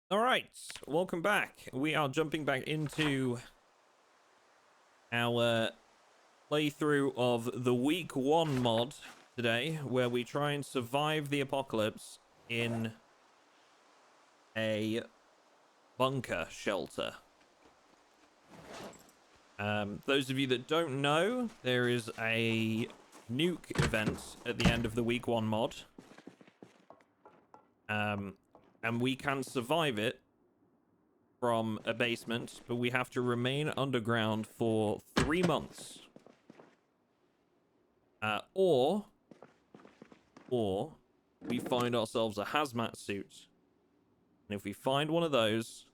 All right, welcome back. We are jumping back into our playthrough of the week 1 mod today, where we try and survive the apocalypse in a bunker shelter. Those of you that don't know, there is a nuke event at the end of the week 1 mod. And we can survive it from a basement, but we have to remain underground for 3 months. Or we find ourselves a hazmat suit. And if we find one of those,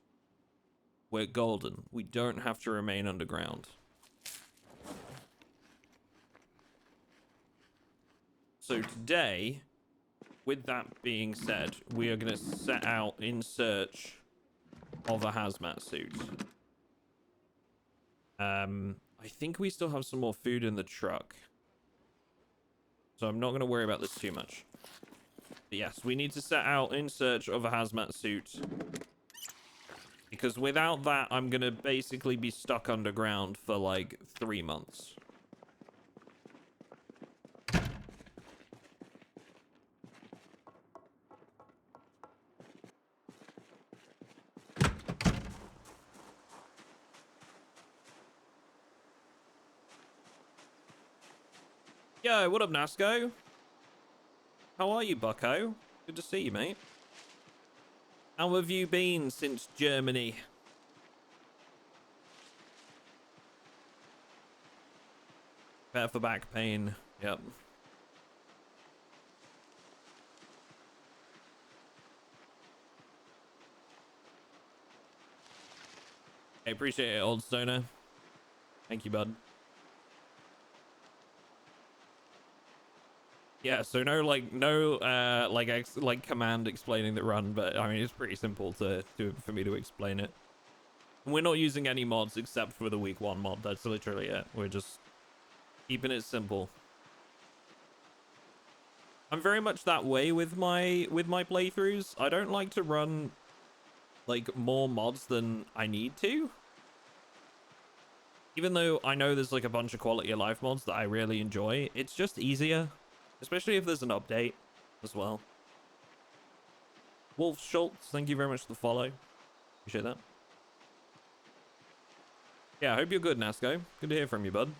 we're golden. We don't have to remain underground. So today, with that being said, we are going to set out in search of a hazmat suit. I think we still have some more food in the truck, so I'm not going to worry about this too much. But yes, we need to set out in search of a hazmat suit, because without that, I'm going to basically be stuck underground for like 3 months. Yo, what up, Nasco? How are you, bucko? Good to see you, mate. How have you been since Germany? Better for back pain. Yep. I appreciate it, old stoner. Thank you, bud. Yeah, so no command explaining the run, but I mean it's pretty simple for me to explain it. We're not using any mods except for the week 1 mod. That's literally it. We're just keeping it simple. I'm very much that way with my playthroughs. I don't like to run like more mods than I need to. Even though I know there's like a bunch of quality of life mods that I really enjoy, it's just easier. Especially if there's an update as well. Wolf Schultz, thank you very much for the follow. Appreciate that. Yeah, I hope you're good, Nasco. Good to hear from you, bud.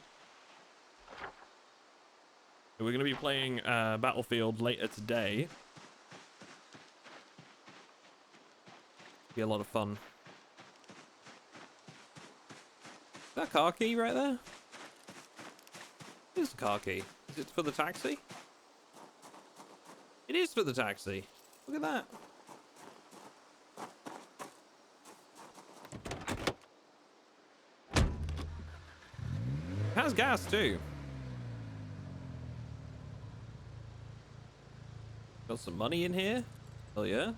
We're going to be playing Battlefield later today. Be a lot of fun. Is that a car key right there? It is a car key. Is it for the taxi? It is for the taxi. Look at that. It has gas too. Got some money in here. Oh yeah.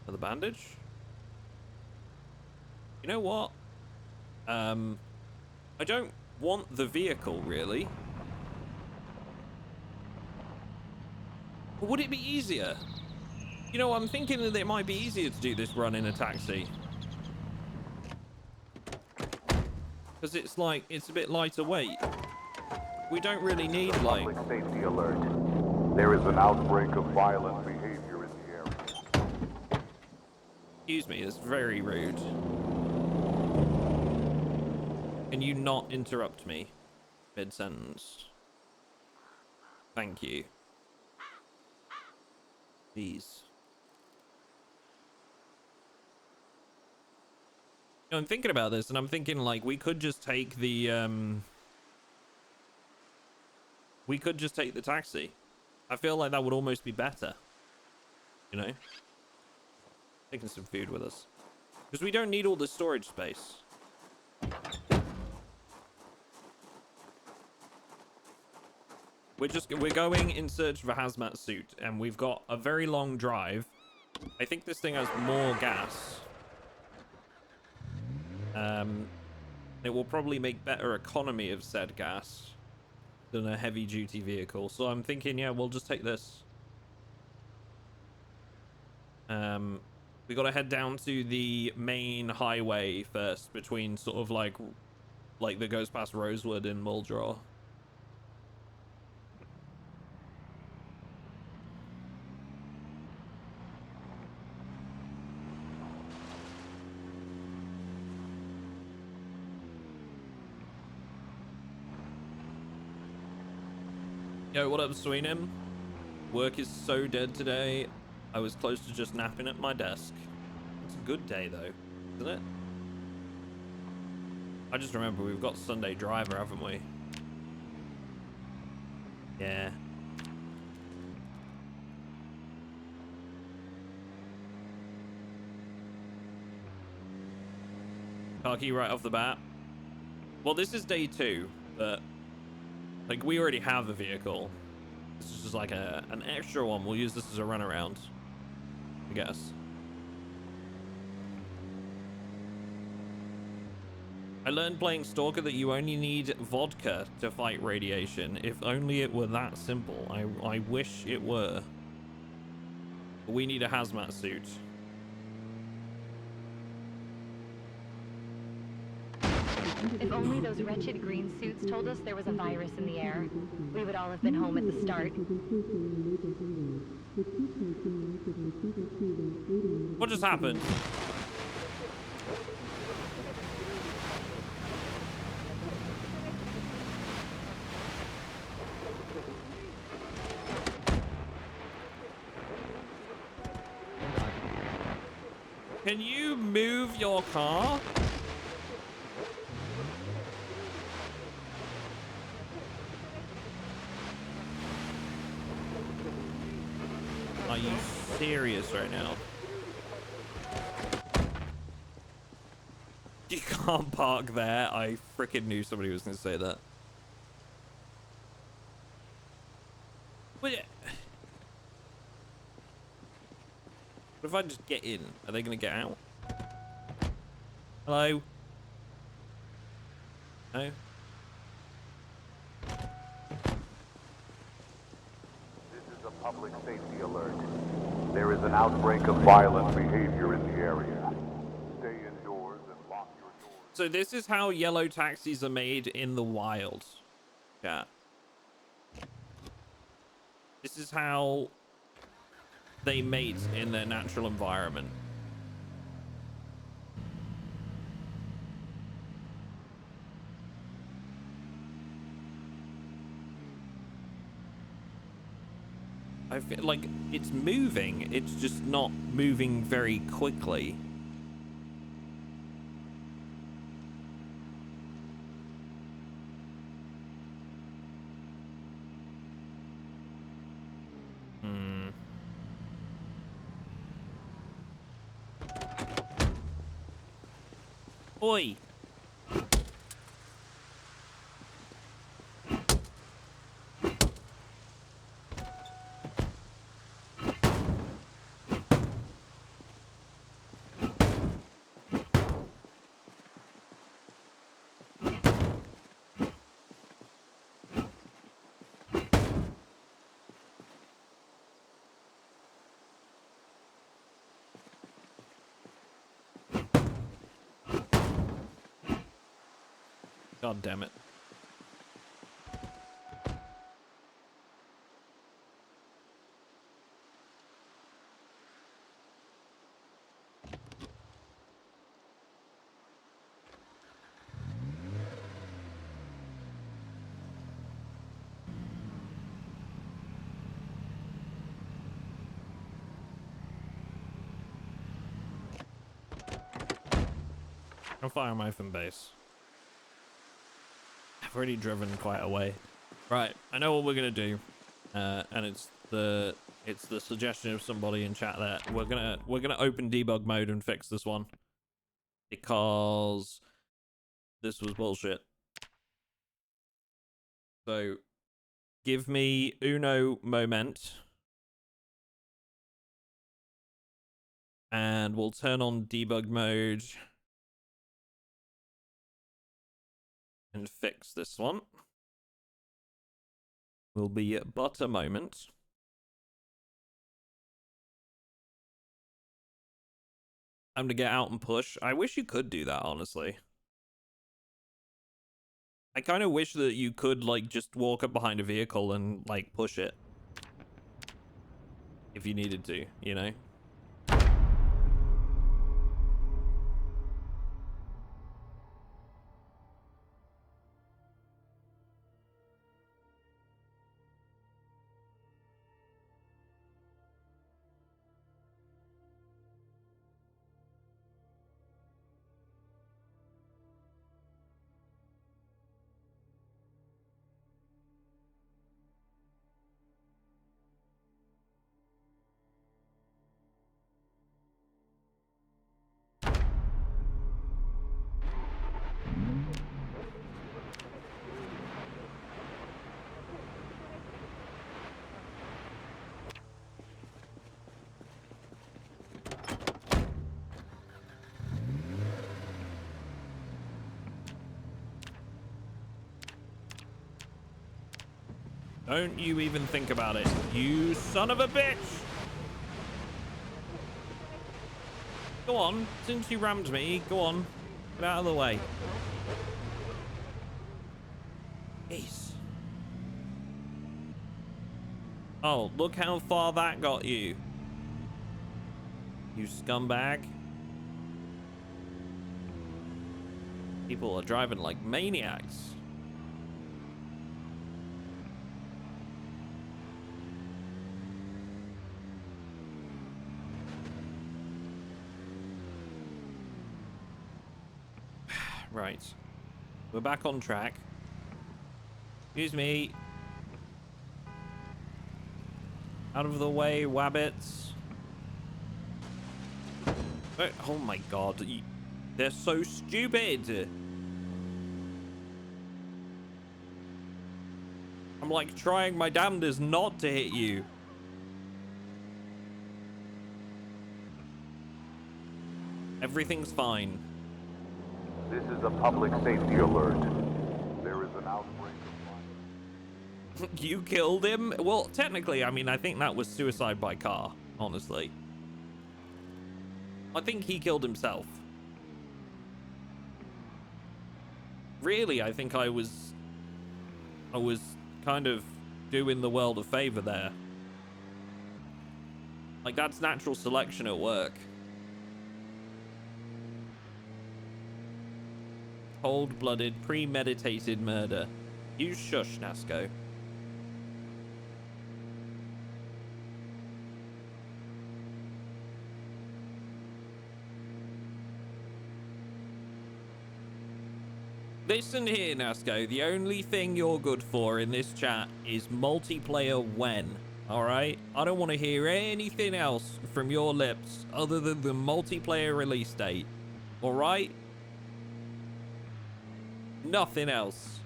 Another bandage. You know what? I don't want the vehicle really. But would it be easier? You know, I'm thinking that it might be easier to do this run in a taxi. Because it's like, it's a bit lighter weight. We don't really need like... Public safety alert. There is an outbreak of violent behavior in the area. Excuse me, it's very rude. Can you not interrupt me mid-sentence? Thank you. Please. You know, I'm thinking about this, and I'm thinking, like, we could just take the taxi. I feel like that would almost be better. You know? Taking some food with us. Because we don't need all the storage space. We're going in search of a hazmat suit, and we've got a very long drive. I think this thing has more gas. It will probably make better economy of said gas than a heavy-duty vehicle. So I'm thinking, yeah, we'll just take this. We gotta head down to the main highway first, between sort of like that goes past Rosewood and Muldraugh. Yo, what up, Sweenham? Work is so dead today. I was close to just napping at my desk. It's a good day though, isn't it? I just remember we've got Sunday driver, haven't we? Yeah. Car key right off the bat. Well, this is day 2, but like we already have a vehicle. This is just like an extra one. We'll use this as a runaround, I guess. I learned playing Stalker that you only need vodka to fight radiation. If only it were that simple. I wish it were. But we need a hazmat suit. If only those wretched green suits told us there was a virus in the air, we would all have been home at the start. What just happened? Can you move your car? Are you serious right now? You can't park there. I freaking knew somebody was going to say that. But yeah. What if I just get in? Are they going to get out? Hello? No? This is a public safety alert. There is an outbreak of violent behavior in the area. Stay indoors and lock your doors. So this is how yellow taxis are made in the wild. Yeah. This is how they mate in their natural environment. I feel like it's moving. It's just not moving very quickly. Oi. God damn it. How far am I from base? I've already driven quite a way. Right, I know what we're gonna do, and it's the suggestion of somebody in chat that we're gonna open debug mode and fix this one because this was bullshit. So give me uno moment, and we'll turn on debug mode and fix this one. Will be but a moment. Time to get out and push. I wish you could do that, honestly. I kind of wish that you could, like, just walk up behind a vehicle and, like, push it. If you needed to, you know? Don't you even think about it, you son of a bitch! Go on, since you rammed me, go on. Get out of the way. Ace. Oh, look how far that got you. You scumbag. People are driving like maniacs. Right. We're back on track. Excuse me. Out of the way, wabbits. Oh my god. They're so stupid. I'm like trying my damnedest not to hit you. Everything's fine. This is a public safety alert. There is an outbreak of violence. You killed him? Well, technically, I mean, I think that was suicide by car, honestly. I think he killed himself. Really, I think I was kind of doing the world a favor there. Like, that's natural selection at work. Cold-blooded, premeditated murder. You shush, Nasco. Listen here, Nasco. The only thing you're good for in this chat is multiplayer when. Alright? I don't want to hear anything else from your lips other than the multiplayer release date. Alright? Nothing else.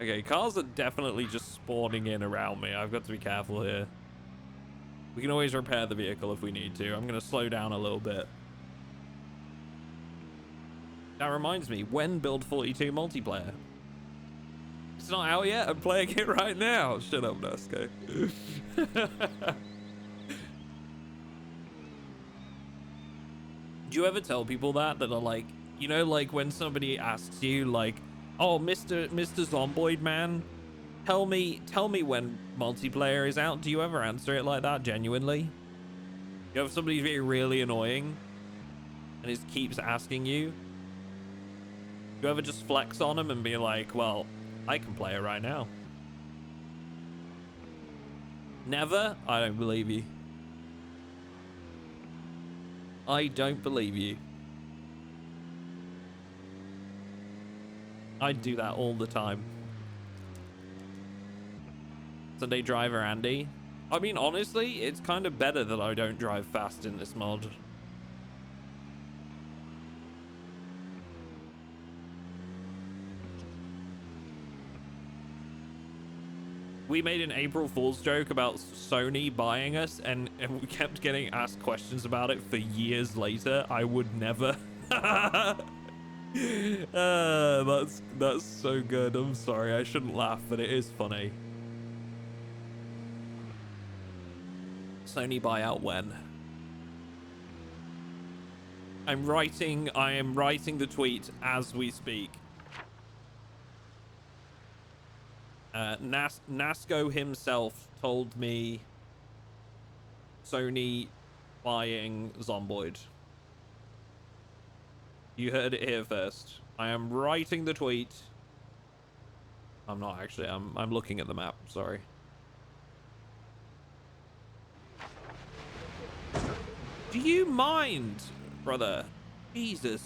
Okay, cars are definitely just spawning in around me. I've got to be careful here. We can always repair the vehicle if we need to. I'm going to slow down a little bit. That reminds me, when Build 42 multiplayer? It's not out yet. I'm playing it right now. Shut up, Nasco. Do you ever tell people that are like, you know, like when somebody asks you like, oh, Mr. Zomboid man, tell me when multiplayer is out? Do you ever answer it like that genuinely? You have somebody being really annoying and just keeps asking you? You ever just flex on them and be like, well, I can play it right now? Never? I don't believe you. I don't believe you. I do that all the time. Sunday driver Andy. I mean, honestly, it's kind of better that I don't drive fast in this mod. We made an April Fool's joke about Sony buying us, and we kept getting asked questions about it for years later. I would never. That's so good. I'm sorry, I shouldn't laugh, but it is funny. Sony buyout when? I am writing the tweet as we speak. Nasco himself told me Sony buying Zomboid. You heard it here first. I am writing the tweet. I'm not actually. I'm looking at the map. Sorry. Do you mind, brother? Jesus.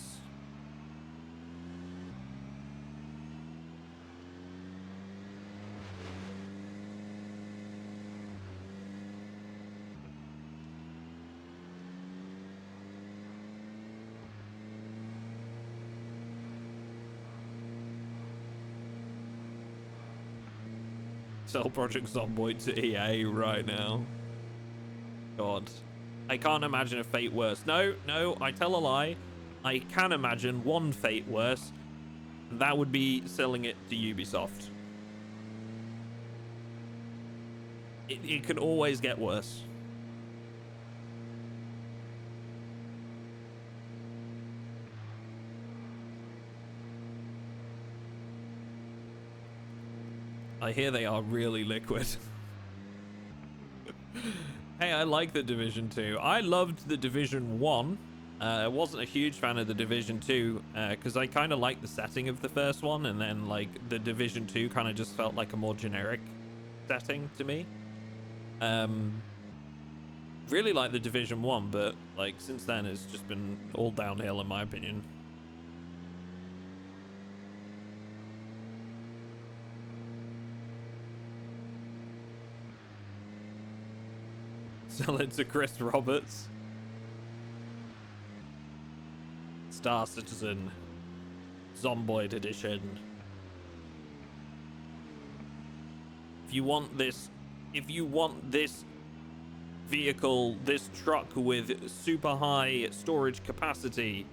Sell Project Zomboid to EA right now. God. I can't imagine a fate worse. No, I tell a lie. I can imagine one fate worse. And that would be selling it to Ubisoft. It can always get worse. I hear they are really liquid. Hey, I like the Division 2. I loved the Division 1. I wasn't a huge fan of the Division 2 because I kind of liked the setting of the first one, and then like the Division 2 kind of just felt like a more generic setting to me. Really like the Division 1, but like since then it's just been all downhill in my opinion. Sell it to Chris Roberts. Star Citizen. Zomboid edition. If you want this vehicle, this truck with super high storage capacity,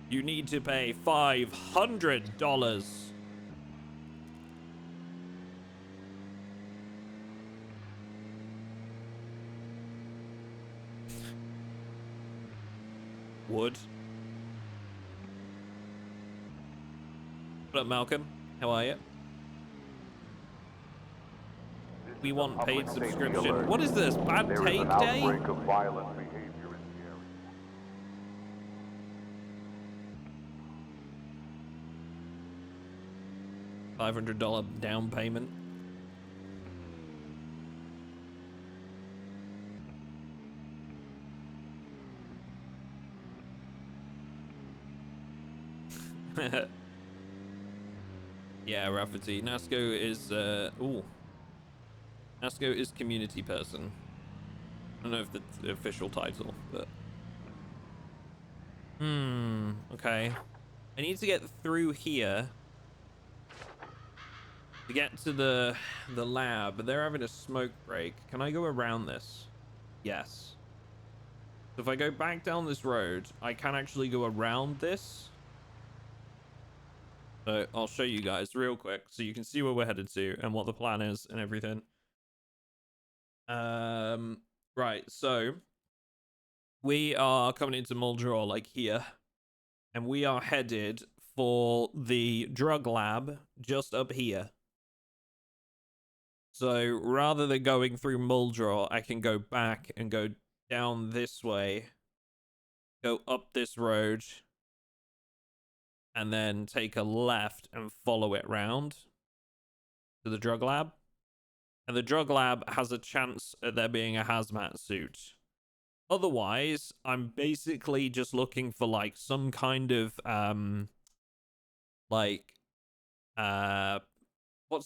you need to pay $500. Wood. What up, Malcolm? How are you? We want paid subscription. What is this? Bad There is take an day? outbreak of violent behavior in the area. $500 down payment. Yeah, Rafferty. Nasco is Nasco is community person. I don't know if that's the official title, but okay. I need to get through here to get to the lab, but they're having a smoke break. Can I go around this? Yes. So if I go back down this road, I can actually go around this. So I'll show you guys real quick so you can see where we're headed to and what the plan is and everything. Right, so we are coming into Muldraugh like here, and we are headed for the drug lab just up here. So rather than going through Muldraugh, I can go back and go down this way, go up this road, and then take a left and follow it round to the drug lab. And the drug lab has a chance at there being a hazmat suit. Otherwise, I'm basically just looking for like some kind of what's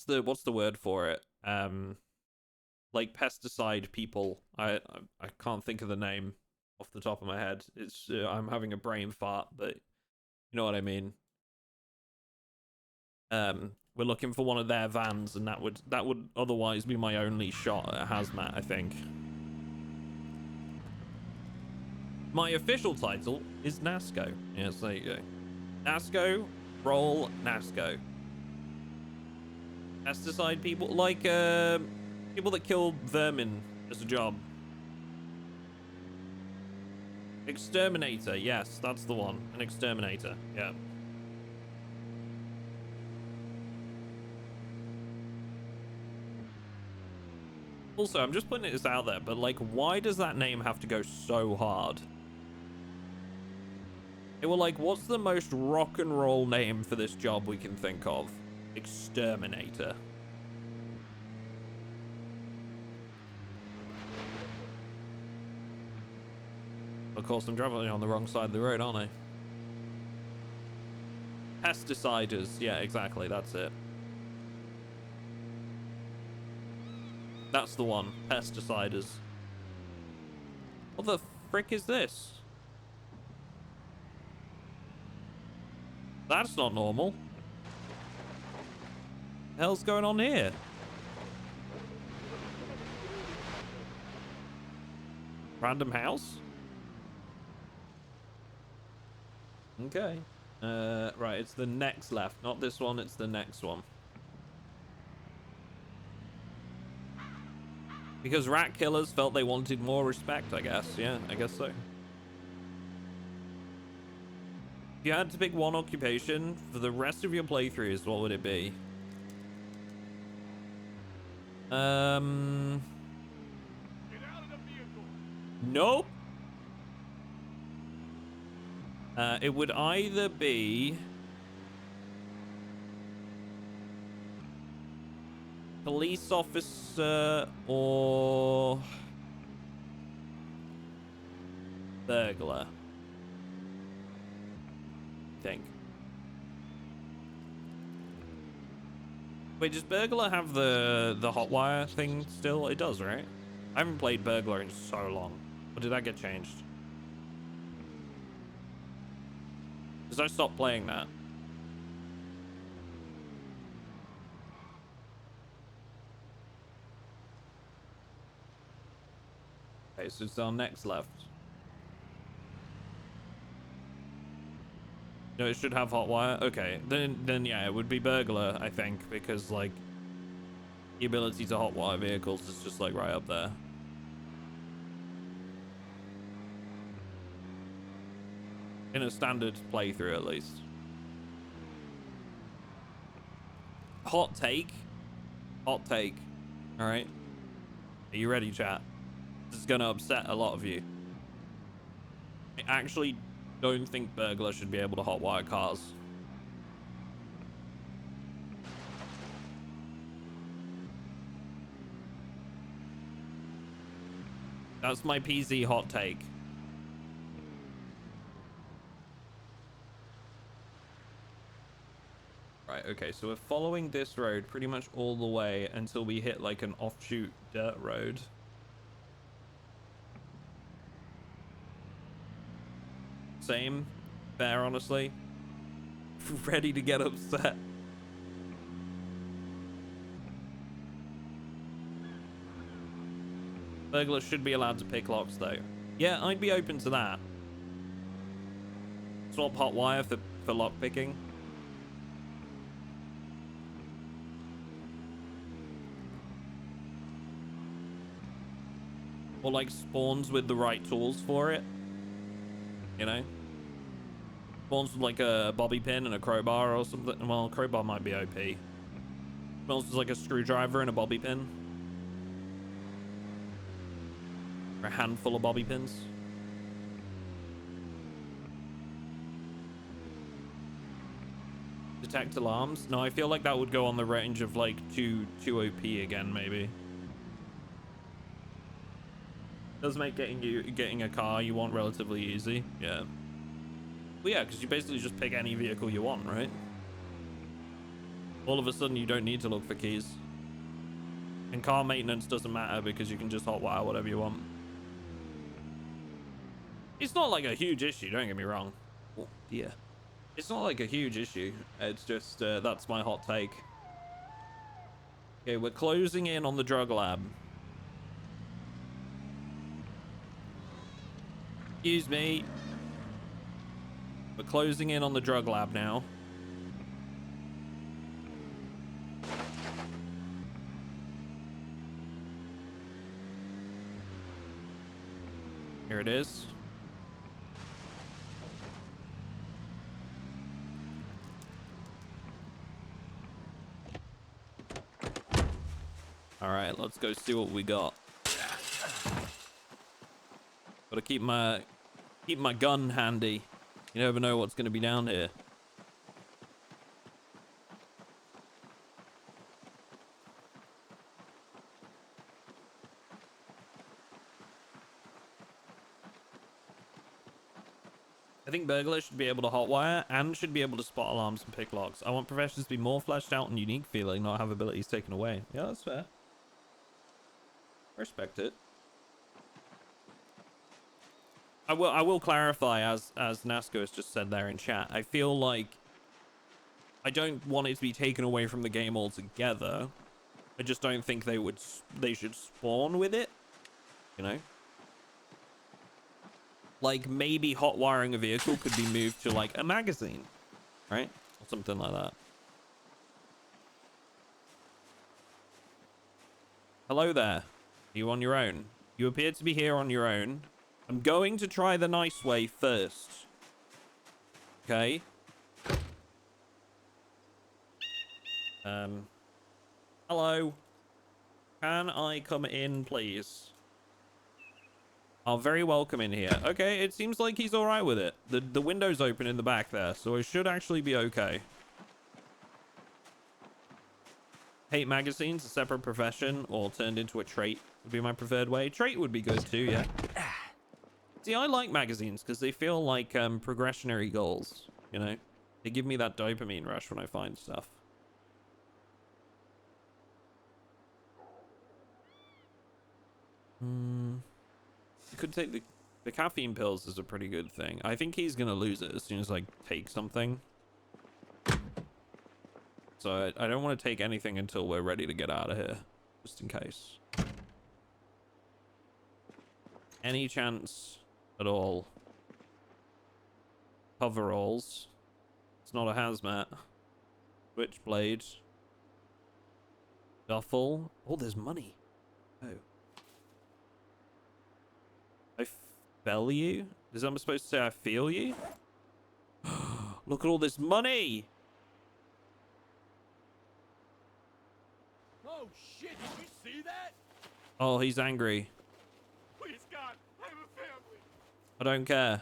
the word for it? Like pesticide people. I can't think of the name off the top of my head. It's I'm having a brain fart, but you know what I mean. We're looking for one of their vans, and that would otherwise be my only shot at hazmat, I think. My official title is Nasco. Yes, there you go. NASCO, roll NASCO. Pesticide people, like people that kill vermin as a job. Exterminator, yes, that's the one. An exterminator, yeah. Also, I'm just putting this out there, but like, why does that name have to go so hard? They were like, what's the most rock and roll name for this job we can think of? Exterminator. Of course, I'm driving on the wrong side of the road, aren't I? Pesticiders. Yeah, exactly. That's it. That's the one. Pesticiders. What the frick is this? That's not normal. The hell's going on here? Random house? Okay. Right, it's the next left. Not this one, it's the next one. Because rat killers felt they wanted more respect, I guess. Yeah, I guess so. If you had to pick one occupation for the rest of your playthroughs, what would it be? Get out of the vehicle. Nope. It would either be police officer or burglar. I think. Wait, does burglar have the hotwire thing still? It does, right? I haven't played burglar in so long. Or did that get changed? Because I stopped playing that. Okay, so it's our next left. No, it should have hotwire. Okay, then yeah, it would be burglar, I think, because like the ability to hotwire vehicles is just like right up there. In a standard playthrough, at least. Hot take. Hot take. All right. Are you ready, chat? This is going to upset a lot of you. I actually don't think burglar should be able to hotwire cars. That's my PZ hot take. Right, okay, so we're following this road pretty much all the way until we hit like an offshoot dirt road. Same. Fair, honestly. Ready to get upset. Burglars should be allowed to pick locks, though. Yeah, I'd be open to that. Swap hot wire for lock picking. Or like spawns with the right tools for it. You know? Spawns with like a bobby pin and a crowbar or something. Well, a crowbar might be OP. Spawns with like a screwdriver and a bobby pin. Or a handful of bobby pins. Detect alarms? No, I feel like that would go on the range of like 2 OP again, maybe. Does make getting a car you want relatively easy. Yeah. Well, yeah, because you basically just pick any vehicle you want, right? All of a sudden, you don't need to look for keys. And car maintenance doesn't matter because you can just hotwire whatever you want. It's not like a huge issue, don't get me wrong. Oh, dear. It's not like a huge issue. It's just, that's my hot take. Okay, we're closing in on the drug lab. Excuse me. We're closing in on the drug lab now. Here it is. All right, let's go see what we got. Gotta keep my gun handy. You never know what's gonna be down here. I think burglars should be able to hotwire and should be able to spot alarms and pick locks. I want professions to be more fleshed out and unique feeling, not have abilities taken away. Yeah, that's fair. Respect it. I will clarify, as Nasco has just said there in chat. I feel like I don't want it to be taken away from the game altogether. I just don't think they should spawn with it. You know? Like, maybe hot wiring a vehicle could be moved to, like, a magazine, right? Or something like that. Hello there. Are you on your own? You appear to be here on your own. I'm going to try the nice way first. Okay? Hello. Can I come in, please? Oh, very welcome in here. Okay, it seems like he's all right with it. The window's open in the back there, so it should actually be okay. Hate magazines, a separate profession, or turned into a trait would be my preferred way. Trait would be good too, yeah. See, I like magazines because they feel like progressionary goals, you know? They give me that dopamine rush when I find stuff. Could take the caffeine pills is a pretty good thing. I think he's gonna lose it as soon as I take something. So I don't want to take anything until we're ready to get out of here, just in case. Any chance at all? Coveralls. It's not a hazmat. Switchblade. Duffel. Oh, there's money. Oh. I feel you? Is that supposed to say I feel you? Look at all this money! Oh shit, did you see that? Oh, he's angry. Please God, I have a family. I don't care.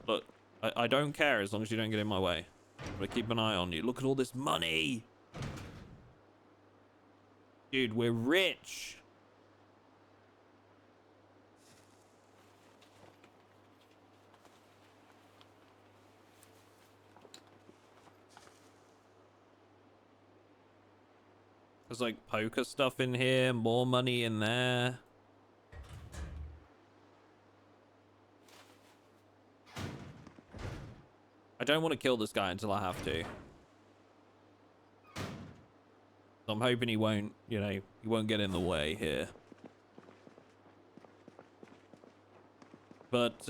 Look, I don't care as long as you don't get in my way. I'm gonna keep an eye on you. Look at all this money! Dude, we're rich! There's like poker stuff in here, more money in there. I don't want to kill this guy until I have to. So I'm hoping he won't, you know, he won't get in the way here. But,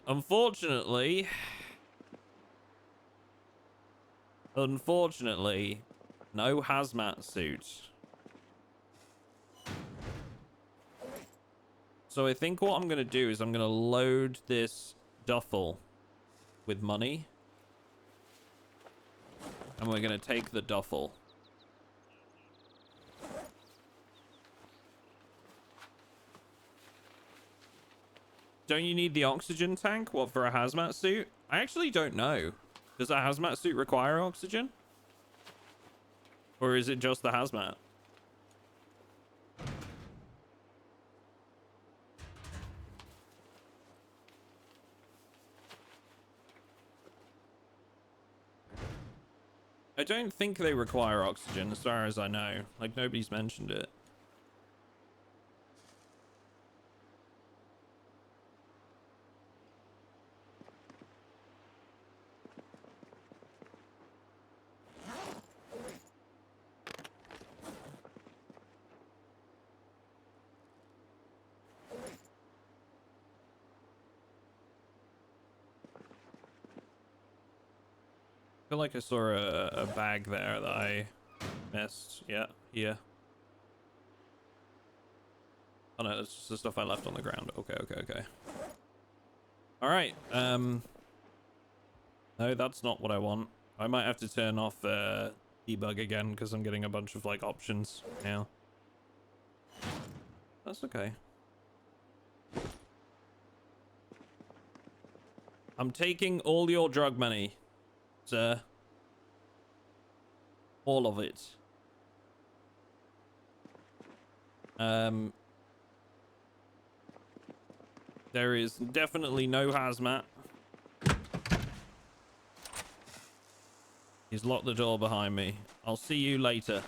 unfortunately, no hazmat suit. So I think what I'm going to do is I'm going to load this duffel with money. And we're going to take the duffel. Don't you need the oxygen tank? What, for a hazmat suit? I actually don't know. Does a hazmat suit require oxygen? Or is it just the hazmat? I don't think they require oxygen as far as I know. Like, nobody's mentioned it. feel like I saw a bag there that I missed. Yeah, here. Oh no, that's just the stuff I left on the ground. Okay. All right. No, that's not what I want. I might have to turn off debug again because I'm getting a bunch of like options now. That's okay. I'm taking all your drug money, sir. All of it. There is definitely no hazmat. He's locked the door behind me. I'll see you later.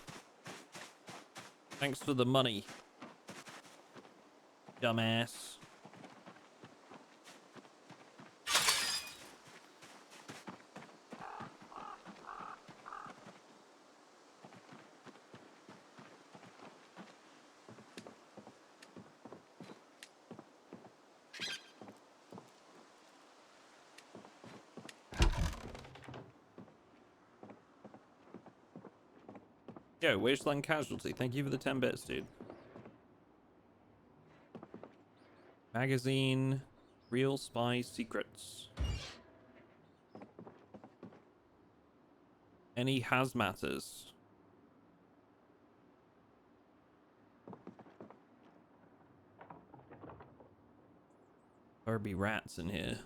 Thanks for the money, dumbass. Yo, Wasteland Casualty, thank you for the 10 bits, dude. Magazine, Real Spy Secrets. Any hazmatters? There'd be rats in here.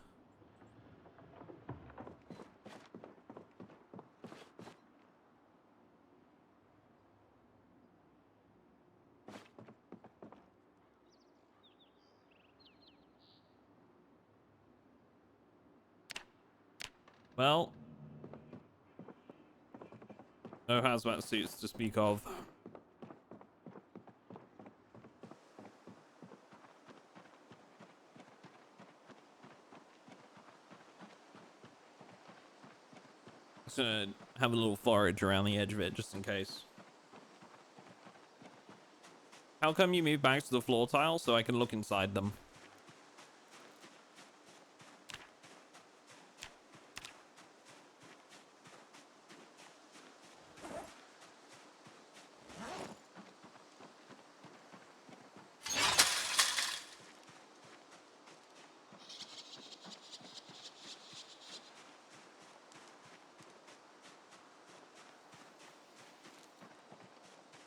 Well, no hazmat suits to speak of. Just gonna have a little forage around the edge of it just in case. How come you moved back to the floor tile so I can look inside them?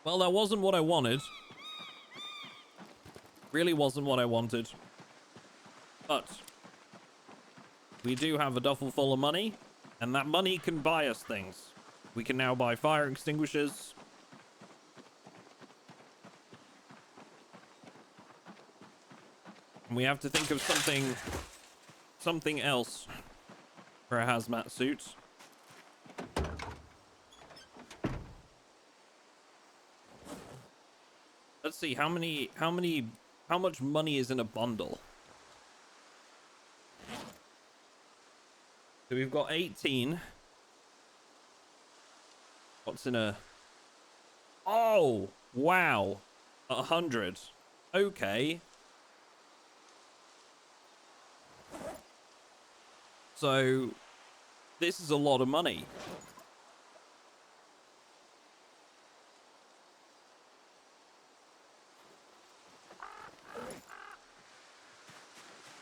Well, that wasn't what I wanted. Really wasn't what I wanted. But we do have a duffel full of money, and that money can buy us things. We can now buy fire extinguishers. And we have to think of something else for a hazmat suit. Let's see, how much money is in a bundle? So we've got 18. What's in a... Oh, wow. 100. Okay. So this is a lot of money.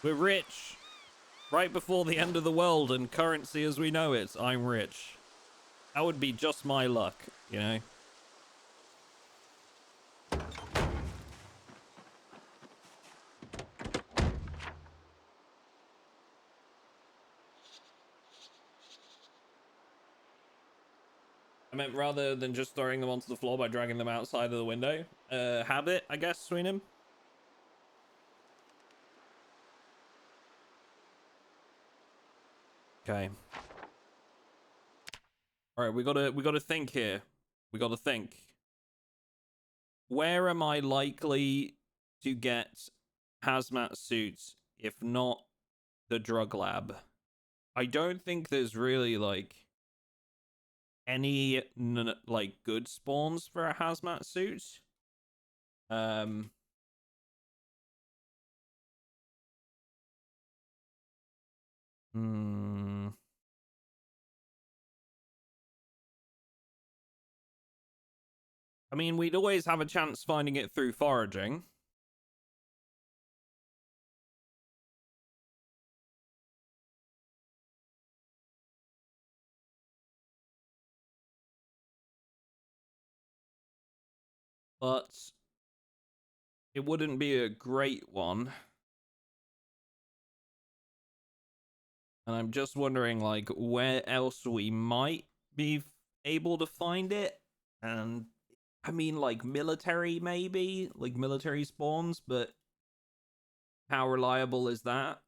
We're rich. Right before the end of the world and currency as we know it, I'm rich. That would be just my luck, you know? I meant rather than just throwing them onto the floor by dragging them outside of the window. Habit, I guess, Sweenham. Okay. All right, we gotta think here. We gotta think. Where am I likely to get hazmat suits if not the drug lab? I don't think there's really like any like good spawns for a hazmat suit. Hmm. I mean, we'd always have a chance finding it through foraging. But it wouldn't be a great one. And I'm just wondering, like, where else we might be able to find it. And I mean, like, military, maybe? Like, military spawns, but how reliable is that?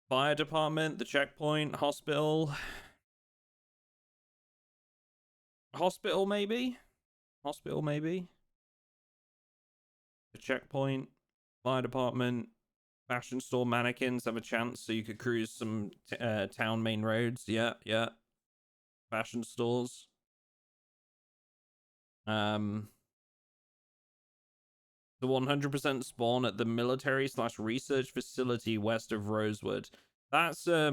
Fire department, the checkpoint, hospital. Hospital, maybe? Hospital, maybe? The checkpoint, fire department, fashion store mannequins have a chance, so you could cruise some town main roads. Yeah, yeah. Fashion stores. The 100% spawn at the military/research facility west of Rosewood. That's a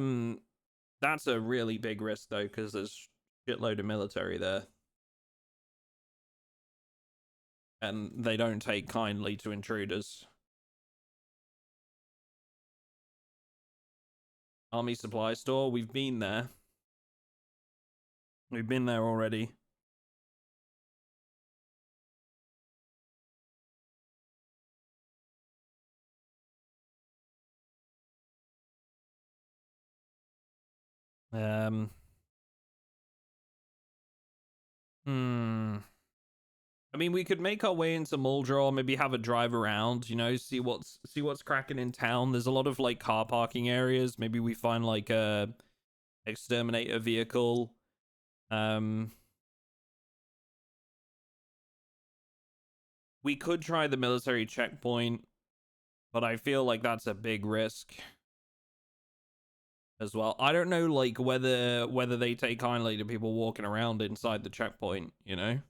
really big risk though, because there's shitload of military there. And they don't take kindly to intruders. Army supply store, we've been there. We've been there already. I mean, we could make our way into Muldraugh, maybe have a drive around, you know, see what's cracking in town. There's a lot of like car parking areas. Maybe we find like a exterminator vehicle. We could try the military checkpoint, but I feel like that's a big risk as well. I don't know, like, whether they take kindly to people walking around inside the checkpoint, you know?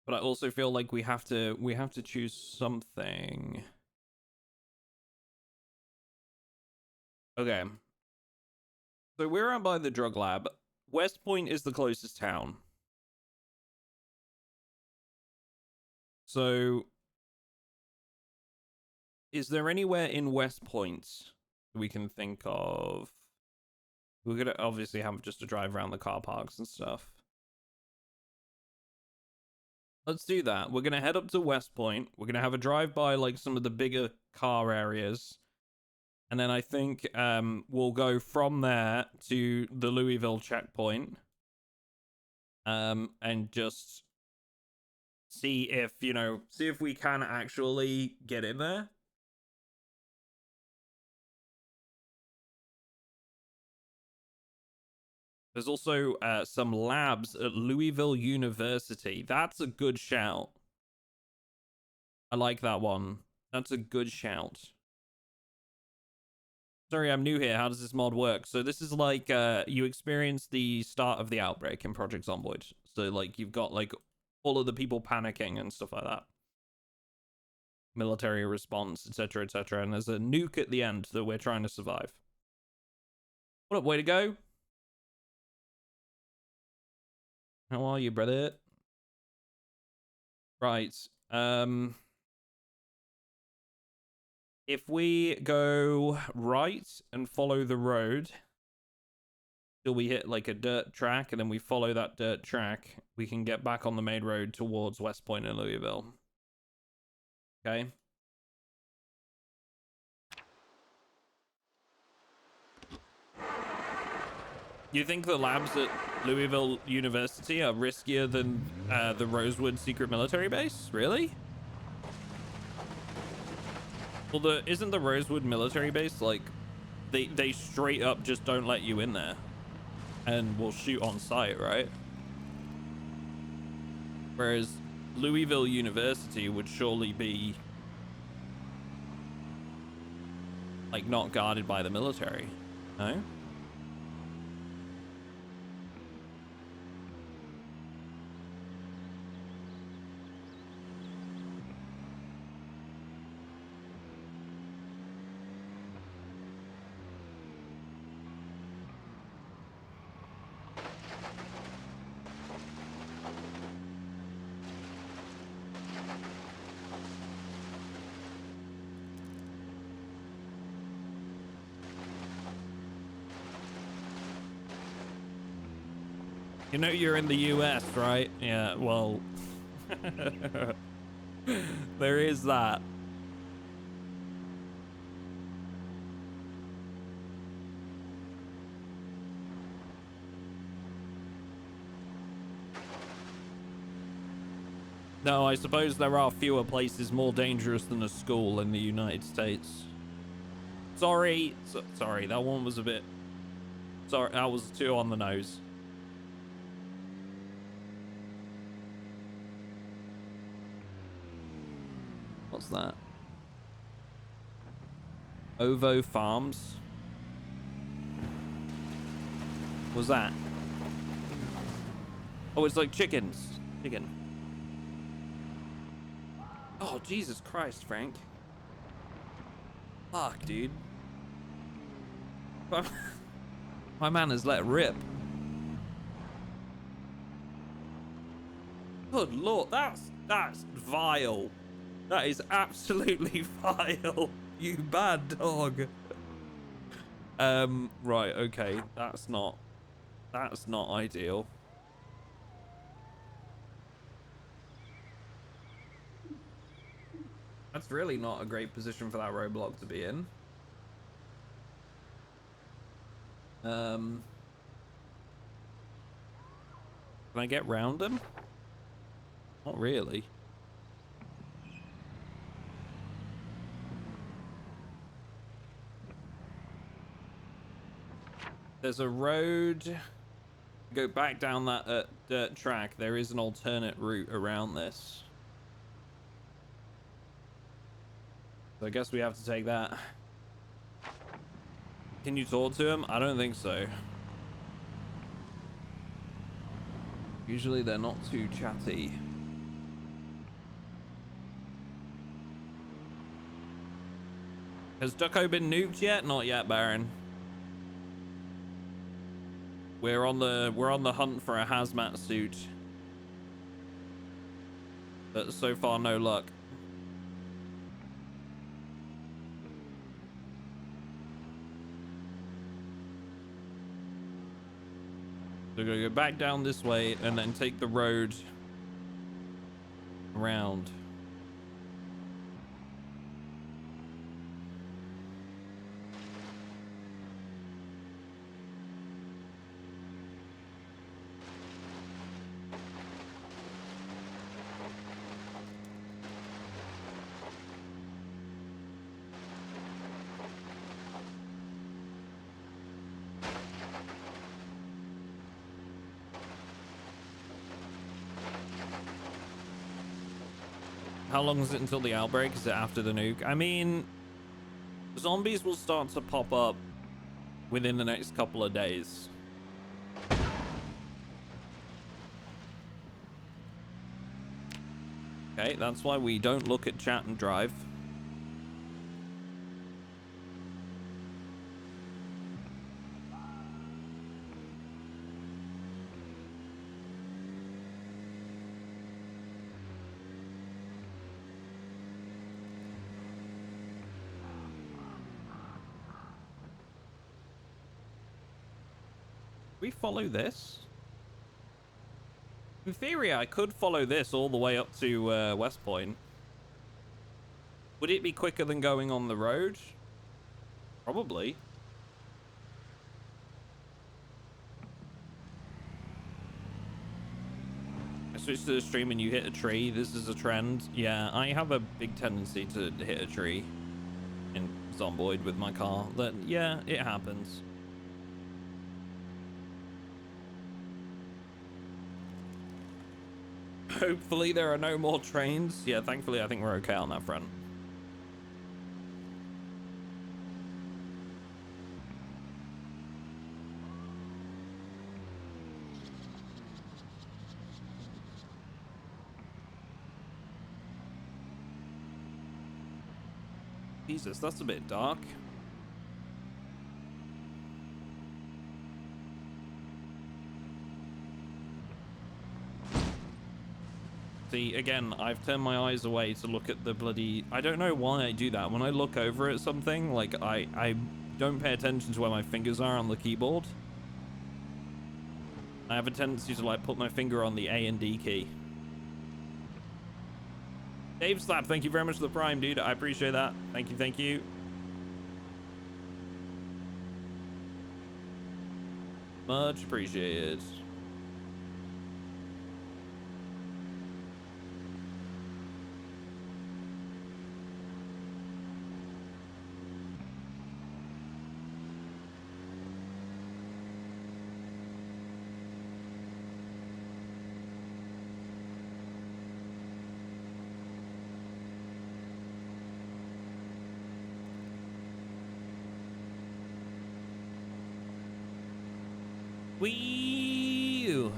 But I also feel like we have to choose something. Okay. So we're out by the drug lab. West Point is the closest town. So is there anywhere in West Point we can think of? We're gonna obviously have just to drive around the car parks and stuff. Let's do that. We're gonna head up to West Point. We're gonna have a drive by like some of the bigger car areas. And then I think we'll go from there to the Louisville checkpoint. And just see if, see if we can actually get in there. There's also some labs at Louisville University. That's a good shout. I like that one. That's a good shout. Sorry, I'm new here. How does this mod work? So this is like you experience the start of the outbreak in Project Zomboid. So like you've got like all of the people panicking and stuff like that. Military response, etc., etc. And there's a nuke at the end that we're trying to survive. What up, way to go? How are you, brother? Right. If we go right and follow the road till we hit like a dirt track, and then we follow that dirt track, we can get back on the main road towards West Point and Louisville. Okay. You think the labs at Louisville University are riskier than the Rosewood secret military base? Really? Well, isn't the Rosewood military base like they straight up just don't let you in there and will shoot on sight, right? Whereas Louisville University would surely be like not guarded by the military, no? You know you're in the US, right? Yeah, well... there is that. No, I suppose there are fewer places more dangerous than a school in the United States. Sorry. Sorry, that one was a bit... Sorry, that was too on the nose. What's that? Ovo Farms? What's that? Oh, it's like chickens. Chicken. Oh, Jesus Christ, Frank. Fuck, dude. My man has let rip. Good lord, that's vile. That is absolutely vile. You bad dog. Right, okay. That's not ideal. That's really not a great position for that roadblock to be in. Can I get round them? Not really. There's a road. Go back down that dirt track. There is an alternate route around this. So I guess we have to take that. Can you talk to him? I don't think so. Usually they're not too chatty. Has Ducko been nuked yet? Not yet, Baron. We're on the hunt for a hazmat suit. But so far no luck. We're gonna go back down this way and then take the road around. How long is it until the outbreak? Is it after the nuke? I mean, zombies will start to pop up within the next couple of days. Okay, that's why we don't look at chat and drive. We follow this? In theory, I could follow this all the way up to West Point. Would it be quicker than going on the road? Probably. I switched to the stream and you hit a tree. This is a trend. Yeah, I have a big tendency to hit a tree in Zomboid with my car. That, yeah, it happens. Hopefully there are no more trains. Yeah, thankfully I think we're okay on that front. Jesus, that's a bit dark. See, again, I've turned my eyes away to look at the bloody... I don't know why I do that. When I look over at something, like, I don't pay attention to where my fingers are on the keyboard. I have a tendency to like put my finger on the A and D key. Dave Slap, thank you very much for the prime, dude. I appreciate that. Thank you, thank you. Much appreciated. Wee.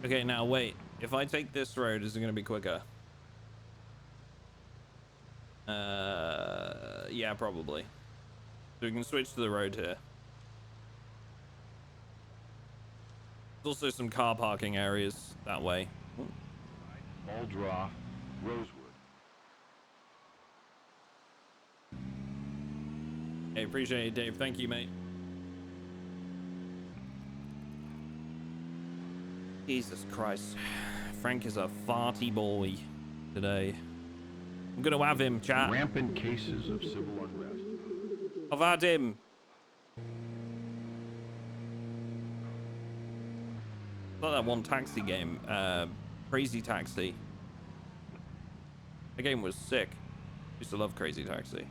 Okay, now wait. If I take this road, is it going to be quicker? Yeah, probably. So we can switch to the road here. There's also some car parking areas that way. Muldraugh, Rosewood. Hey, appreciate it, Dave. Thank you, mate. Jesus Christ. Frank is a farty boy today. I'm gonna have him, chat. Rampant cases of civil unrest. I've had him. Like that one taxi game, Crazy Taxi. The game was sick. Used to love Crazy Taxi.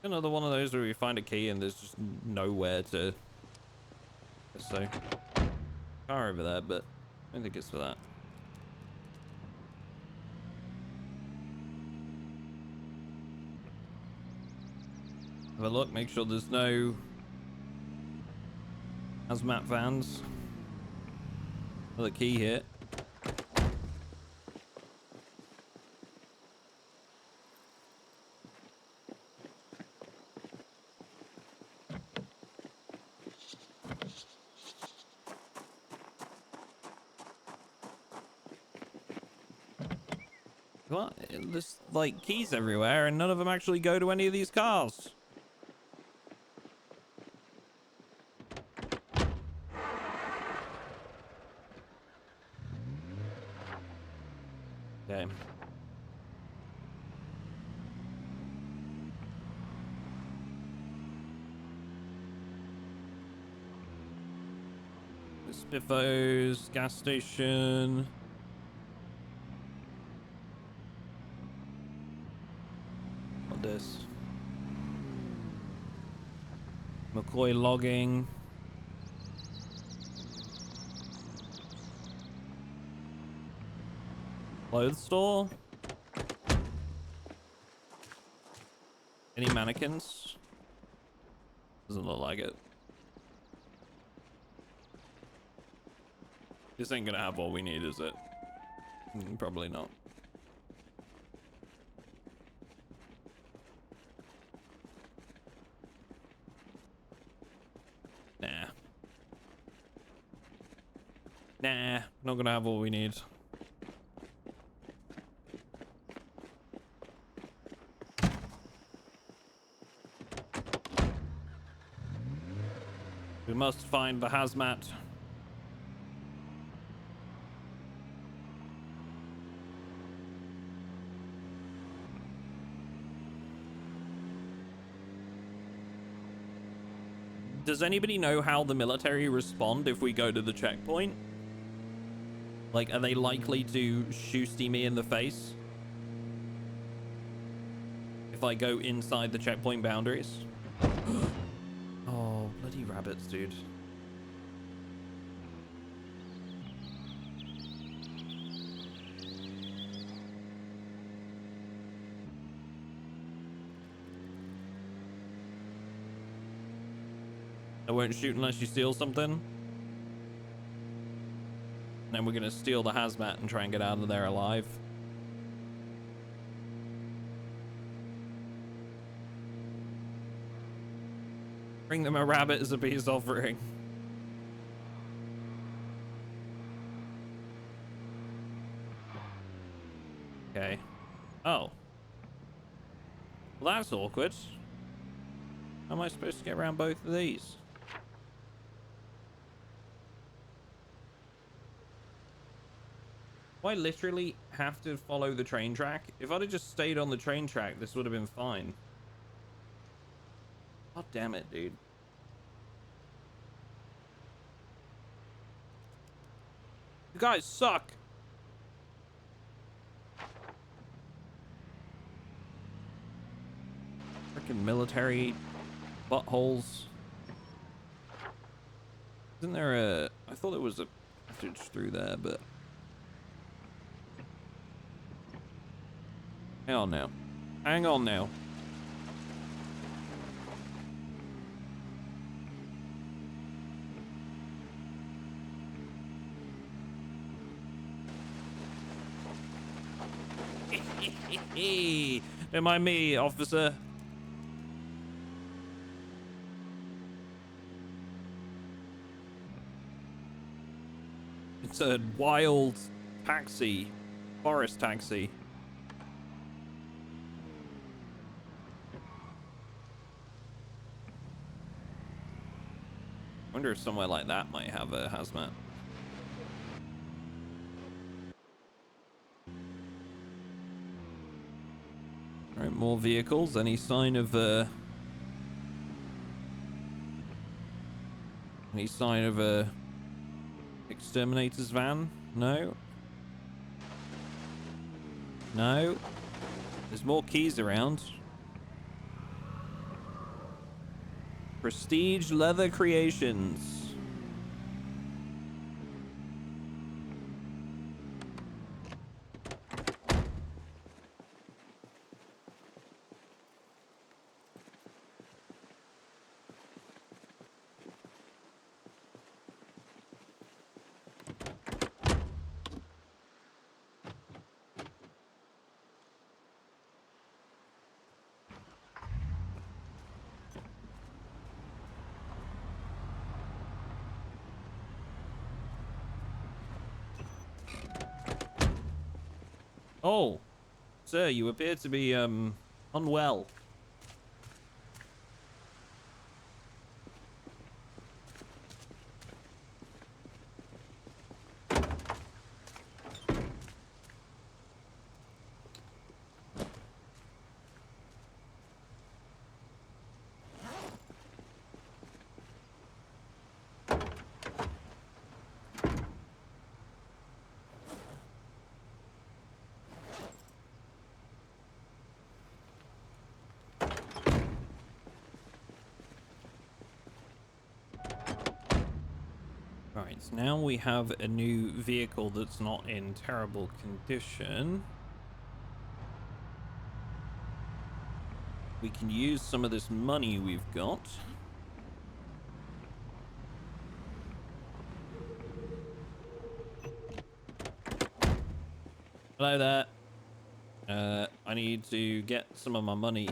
Another one of those where we find a key and there's just nowhere to. So, car over there, but I don't think it's for that. Have a look, make sure there's no Hazmat vans. Another key here. What? There's like keys everywhere and none of them actually go to any of these cars. Okay. Spiffos, gas station. What this? McCoy logging. Clothes store. Any mannequins? Doesn't look like it. This ain't gonna have all we need, is it? Probably not. Nah, not gonna have all we need. We must find the Hazmat. Does anybody know how the military respond if we go to the checkpoint? Like, are they likely to shoosty me in the face if I go inside the checkpoint boundaries? Oh, bloody rabbits, dude. I won't shoot unless you steal something. Then we're gonna steal the Hazmat and try and get out of there alive. Bring them a rabbit as a peace offering. Okay. Oh. Well, that's awkward. How am I supposed to get around both of these? Do I literally have to follow the train track? If I'd have just stayed on the train track, this would have been fine. God damn it, dude. You guys suck. Freaking military buttholes. Isn't there a... I thought there was a passage through there, but... Hang on now. Hang on now. Don't mind me, officer. It's a wild taxi. Forest taxi. I wonder if somewhere like that might have a hazmat. Alright, more vehicles. Any sign of any sign of a exterminator's van? No. No. There's more keys around. Prestige Leather Creations. Oh, sir, you appear to be, unwell. Right, so now we have a new vehicle that's not in terrible condition. We can use some of this money we've got. Hello there. I need to get some of my money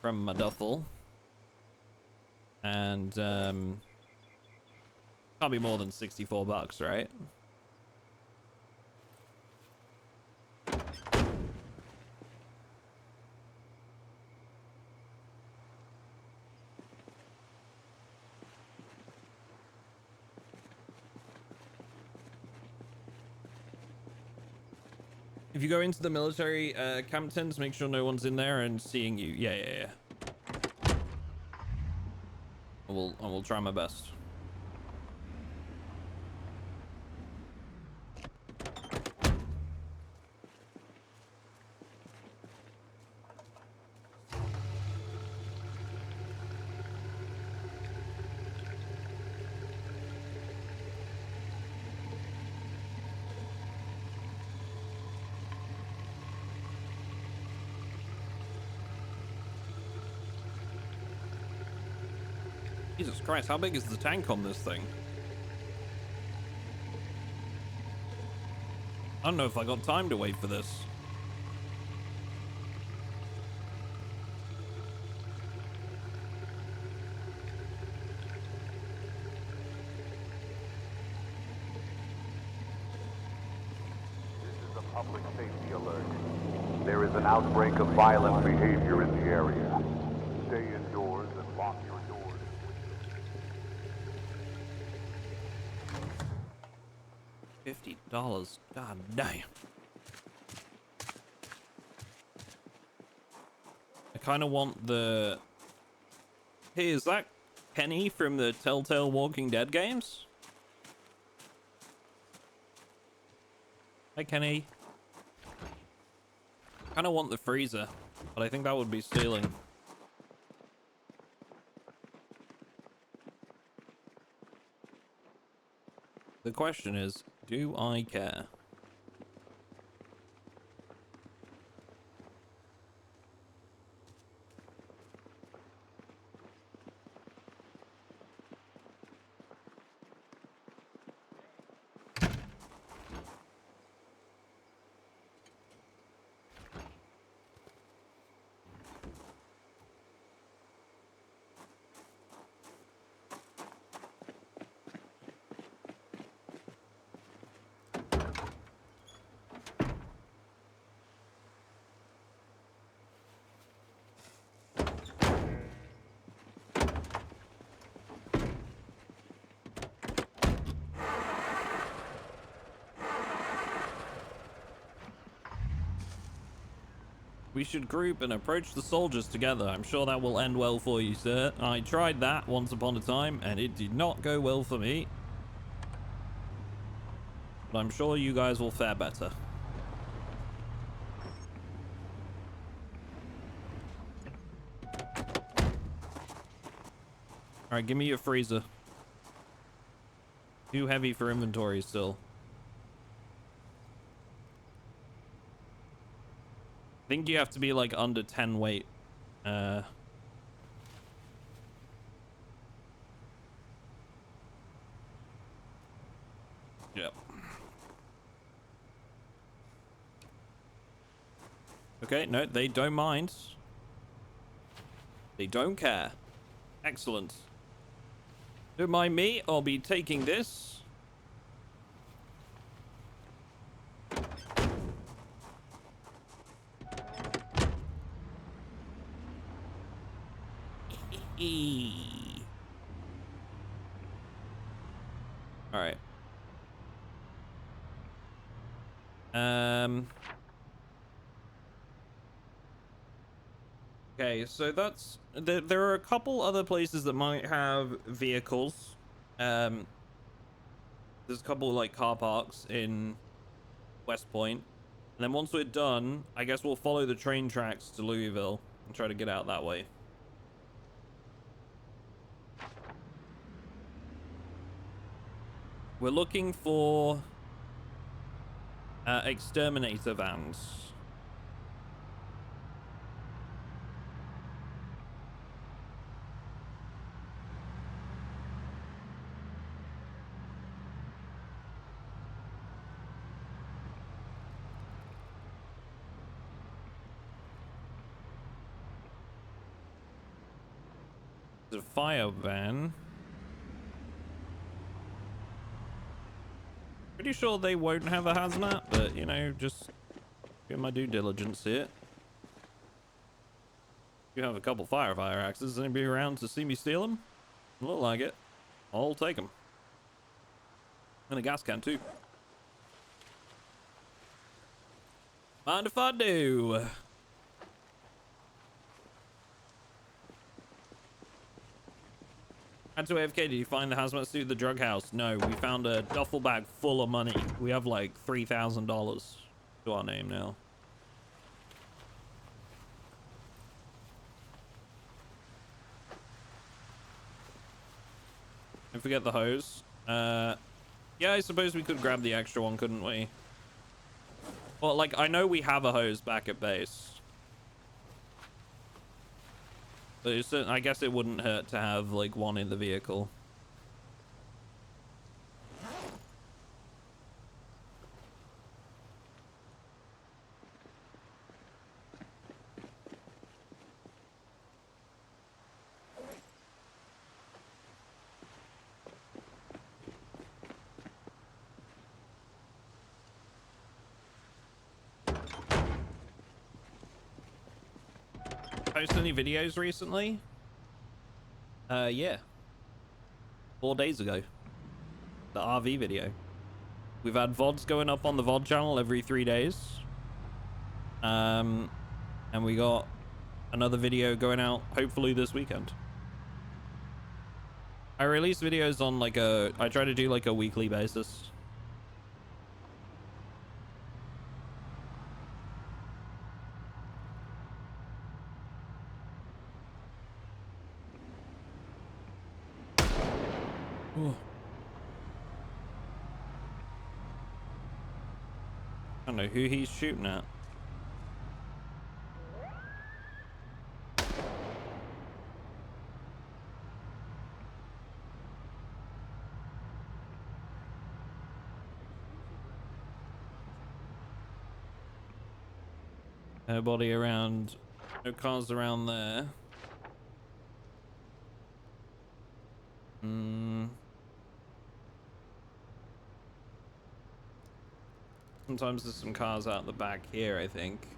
from my duffel. And, can't be more than 64 bucks, right? If you go into the military camp tents, make sure no one's in there and seeing you. Yeah. I will try my best. Jesus Christ, how big is the tank on this thing? I don't know if I got time to wait for this. public safety alert. There is an outbreak of violent behavior in the area. Stay indoors and lock your doors. $50. God damn. I kind of want the... Hey, is that Kenny from the Telltale Walking Dead games? Hi, Kenny. Kind of want the freezer, but I think that would be stealing. The question is, do I care? We should group and approach the soldiers together. I'm sure that will end well for you, sir. I tried that once upon a time, and it did not go well for me. But I'm sure you guys will fare better. Alright, give me your freezer. Too heavy for inventory still. I think you have to be like under 10 weight. Yep. Okay, no, they don't mind. They don't care. Excellent. Don't mind me, I'll be taking this. All right. Okay, so that's there are a couple other places that might have vehicles. There's a couple like car parks in West Point. And then once we're done, I guess we'll follow the train tracks to Louisville and try to get out that way. We're looking for exterminator vans. There's a fire van. Pretty sure they won't have a hazmat, but you know, just get my due diligence here. You have a couple fire axes. Anybody around to see me steal them? Look like it. I'll take them. And a gas can too. Mind if I do? Had to AFK, did you find the hazmat suit at the drug house? No, we found a duffel bag full of money. We have like $3,000 to our name now. Don't forget the hose. Yeah, I suppose we could grab the extra one, couldn't we? Well, like, I know we have a hose back at base. But it's, I guess it wouldn't hurt to have, like, one in the vehicle. post any videos recently? Yeah. 4 days ago. The RV video. We've had VODs going up on the VOD channel every 3 days. And we got another video going out hopefully this weekend. I release videos on like I try to do like a weekly basis. Ooh. I don't know who he's shooting at. Nobody around. No cars around there. Sometimes there's some cars out the back here, I think.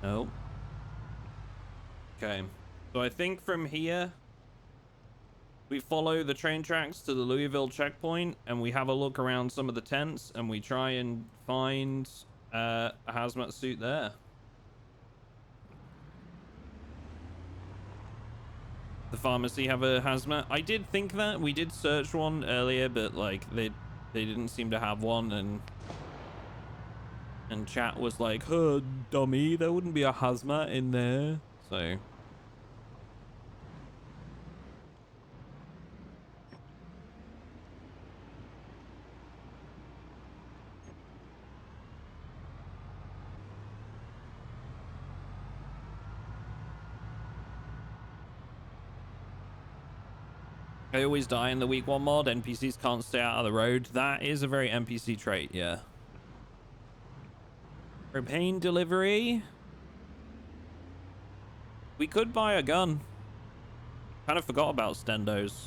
Nope. Okay. So I think from here, we follow the train tracks to the Louisville checkpoint, and we have a look around some of the tents, and we try and find a hazmat suit there. The pharmacy have a hazmat? I did think that. We did search one earlier, but like they didn't seem to have one, and chat was like, "Huh, dummy, there wouldn't be a hazmat in there." So I always die in the week 1 mod. NPCs can't stay out of the road. That is a very NPC trait, yeah. Propane delivery. We could buy a gun. Kind of forgot about Stendos.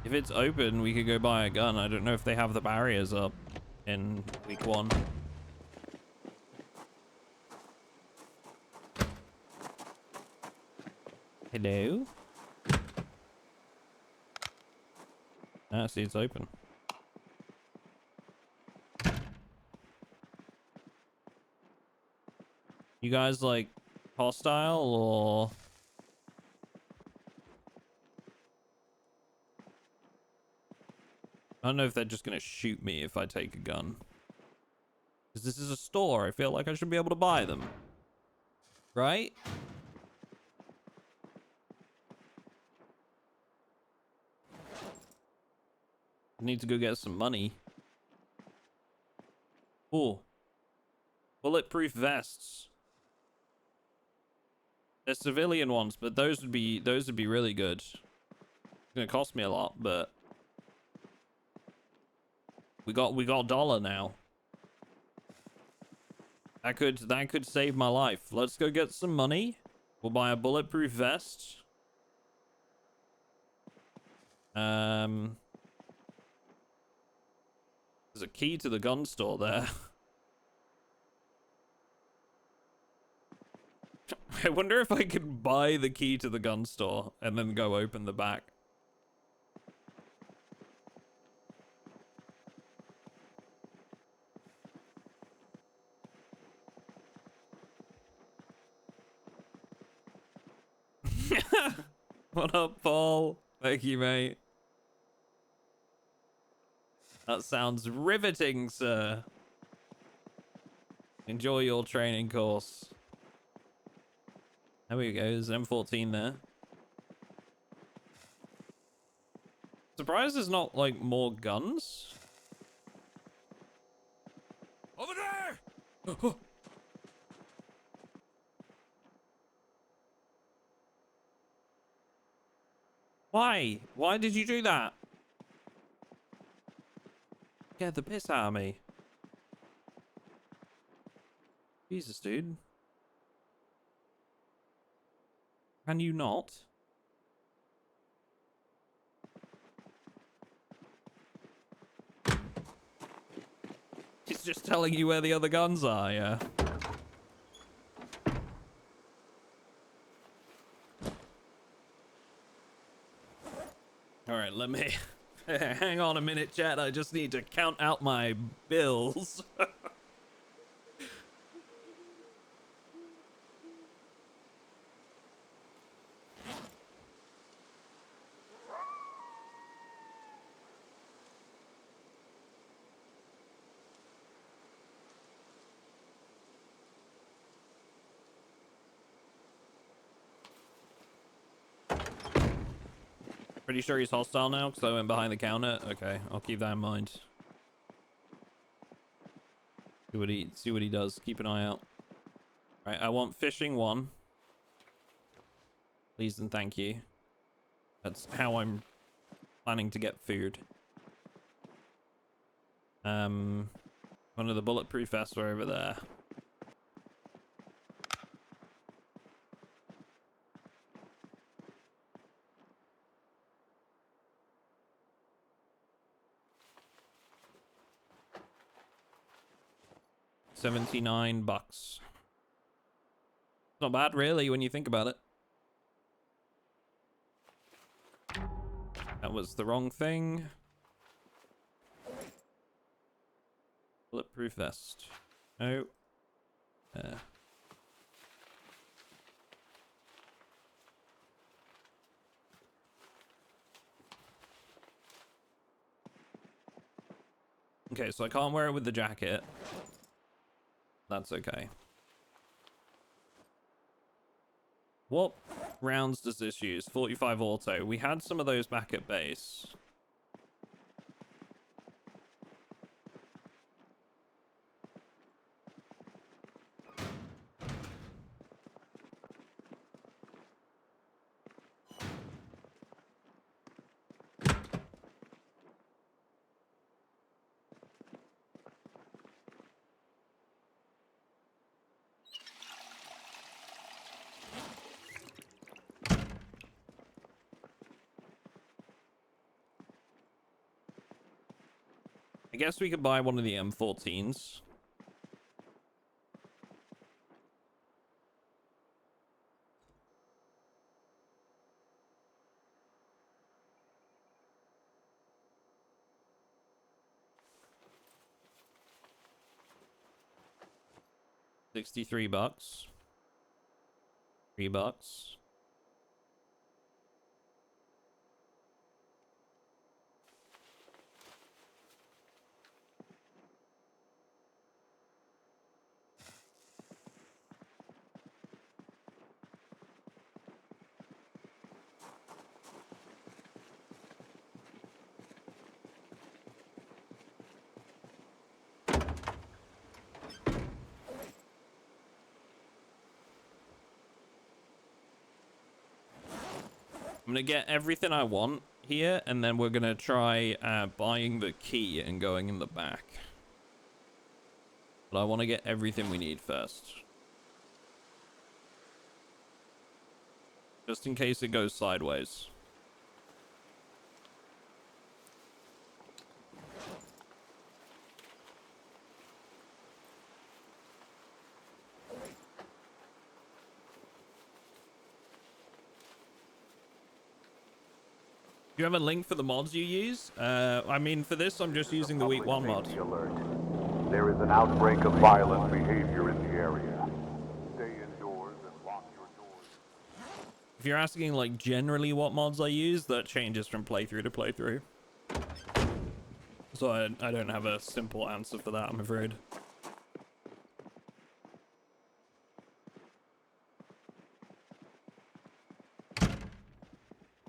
If it's open, we could go buy a gun. I don't know if they have the barriers up in week 1. Hello? Ah, see, it's open. You guys like hostile or? I don't know if they're just gonna shoot me if I take a gun. Because this is a store. I feel like I should be able to buy them. Right? I need to go get some money. Ooh. Bulletproof vests. They're civilian ones, but those would be really good. It's gonna cost me a lot, but we got dollar now. That could save my life. Let's go get some money. We'll buy a bulletproof vest. There's a key to the gun store there. I wonder if I could buy the key to the gun store and then go open the back. What up, Paul? Thank you, mate. That sounds riveting, sir. Enjoy your training course. There we go. There's an M14 there. Surprised there's not, like, more guns. Over there! Why? Why did you do that? Get the piss out of me. Jesus, dude. Can you not? it's just telling you where the other guns are, yeah. Alright, let me... Hang on a minute, chat. I just need to count out my bills. Pretty sure he's hostile now because I went behind the counter. Okay, I'll keep that in mind. See what he does. Keep an eye out. Right, I want fishing 1. Please and thank you. That's how I'm planning to get food. One of the bulletproof vests are over there. $79. Not bad, really, when you think about it. That was the wrong thing. Bulletproof vest. No. Okay, so I can't wear it with the jacket. That's okay. What rounds does this use? 45 auto. We had some of those back at base. I guess we could buy one of the M14s. $63. $3. I'm gonna get everything I want here, and then we're gonna try buying the key and going in the back. But I want to get everything we need first. Just in case it goes sideways. Do you have a link for the mods you use? I mean, for this, I'm just using the week 1 mod. Alert. There is an outbreak of violent behavior in the area. Stay indoors and lock your doors. If you're asking, like, generally what mods I use, that changes from playthrough to playthrough. So I don't have a simple answer for that, I'm afraid.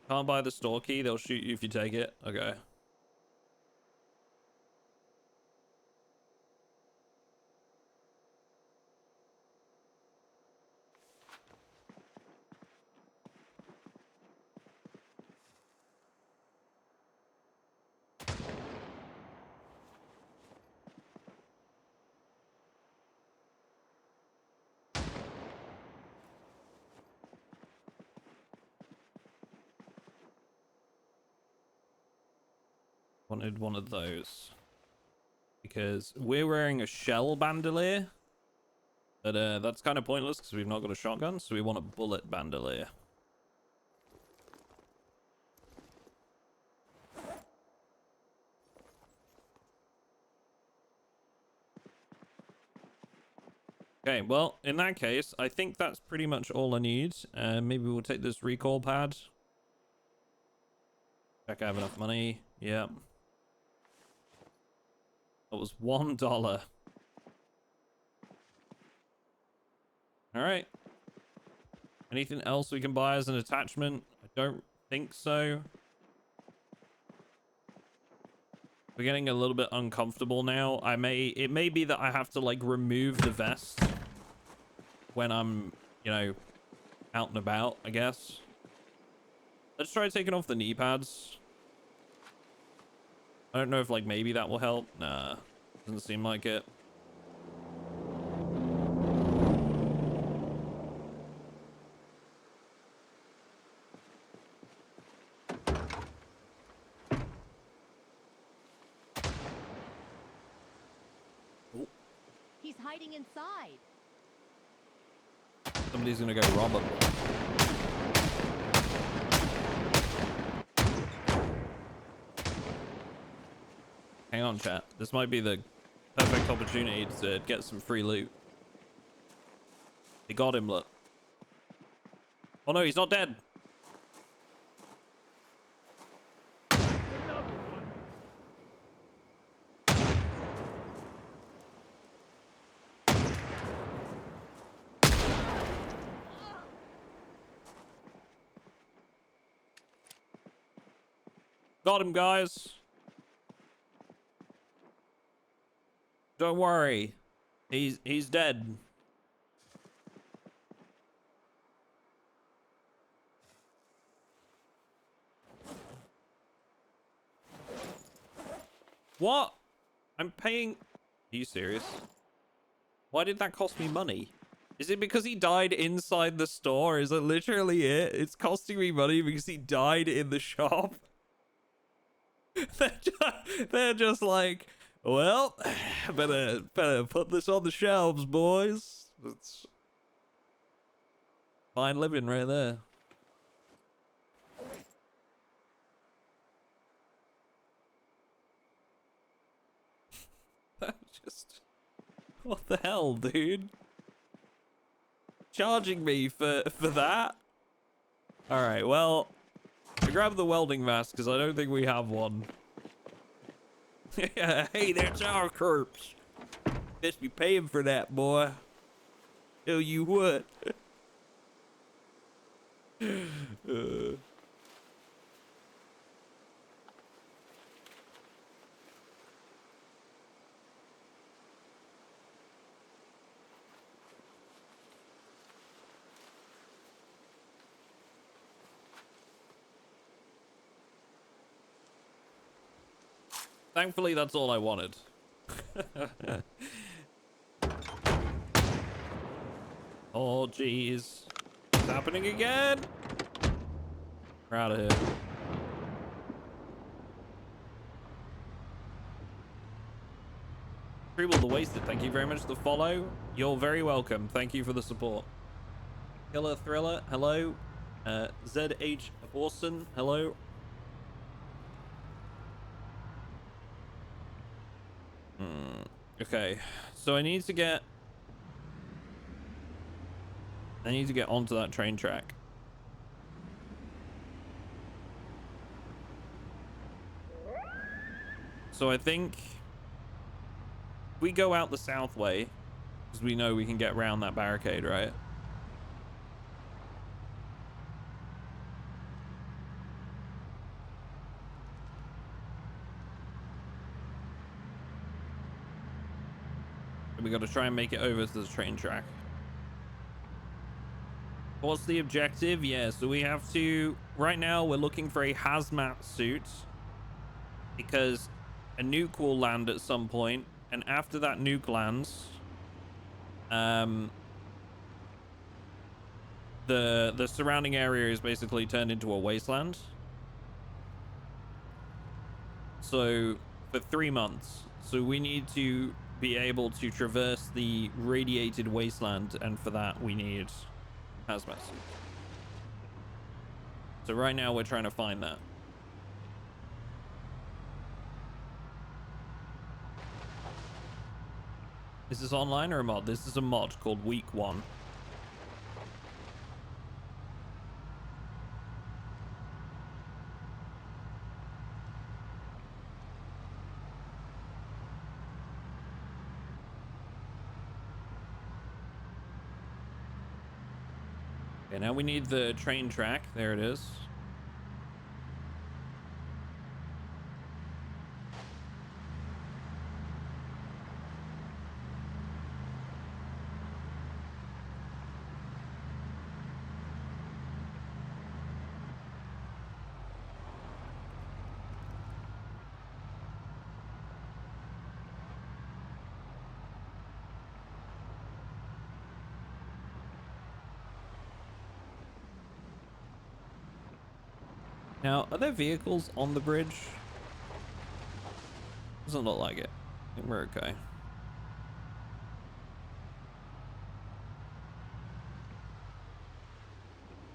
Can't buy the store key, they'll shoot you if you take it. Okay. Wanted one of those. because we're wearing a shell bandolier. But that's kind of pointless because we've not got a shotgun, so we want a bullet bandolier. Okay, well, in that case, I think that's pretty much all I need. Maybe we'll take this recall pad. Check I have enough money. Yep. That was $1. Alright. Anything else we can buy as an attachment? I don't think so. We're getting a little bit uncomfortable now. It may be that I have to like remove the vest when I'm, you know, out and about, I guess. Let's try taking off the knee pads. I don't know if like maybe that will help. Nah, doesn't seem like it. He's hiding inside. Somebody's gonna go rob him. Hang on, chat. This might be the perfect opportunity to get some free loot. They got him, look. Oh no, he's not dead. Got him, guys. Don't worry. He's dead. What? I'm paying... Are you serious? Why did that cost me money? Is it because he died inside the store? Is that literally it? It's costing me money because he died in the shop? They're just like, well, better put this on the shelves, boys. It's fine living right there. Just, what the hell, dude? Charging me for that? All right, well, I grabbed the welding mask because I don't think we have one. Hey, that's our corpse. Best be paying for that, boy. Tell you what. Thankfully, that's all I wanted. Oh, jeez. It's happening again. We're out of here. Treeble the Wasted, thank you very much for the follow. You're very welcome. Thank you for the support. Killer Thriller, hello. ZH Orson, hello. Okay, so I need to get onto that train track. So I think we go out the south way because we know we can get around that barricade, right? We got to try and make it over to the train track. What's the objective? Yeah, so we have to... Right now, we're looking for a hazmat suit because a nuke will land at some point, and after that nuke lands, the surrounding area is basically turned into a wasteland. So for 3 months. So we need to be able to traverse the radiated wasteland, and for that we need hazmat suits. So right now we're trying to find that. Is this online or a mod? This is a mod called Week 1. Okay, now we need the train track. There it is. Now, are there vehicles on the bridge? Doesn't look like it. I think we're okay.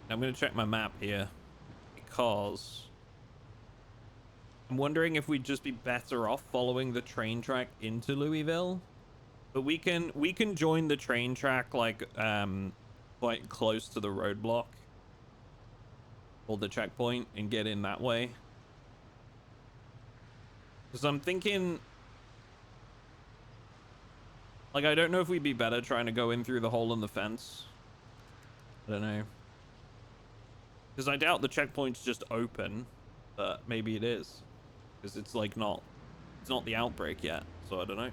I'm going to check my map here because I'm wondering if we'd just be better off following the train track into Louisville. But we can join the train track like quite close to the roadblock or the checkpoint and get in that way. Because I'm thinking, like, I don't know if we'd be better trying to go in through the hole in the fence. I don't know. Because I doubt the checkpoint's just open, but maybe it is. Because it's like it's not the outbreak yet, so I don't know.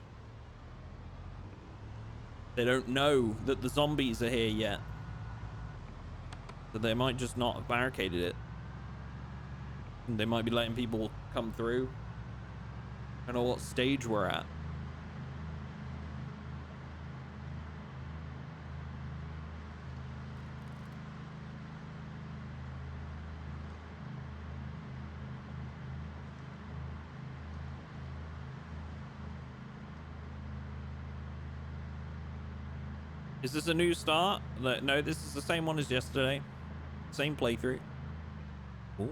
They don't know that the zombies are here yet. So they might just not have barricaded it. And they might be letting people come through. I don't know what stage we're at. Is this a new start? No, this is the same one as yesterday. Same playthrough. Oh,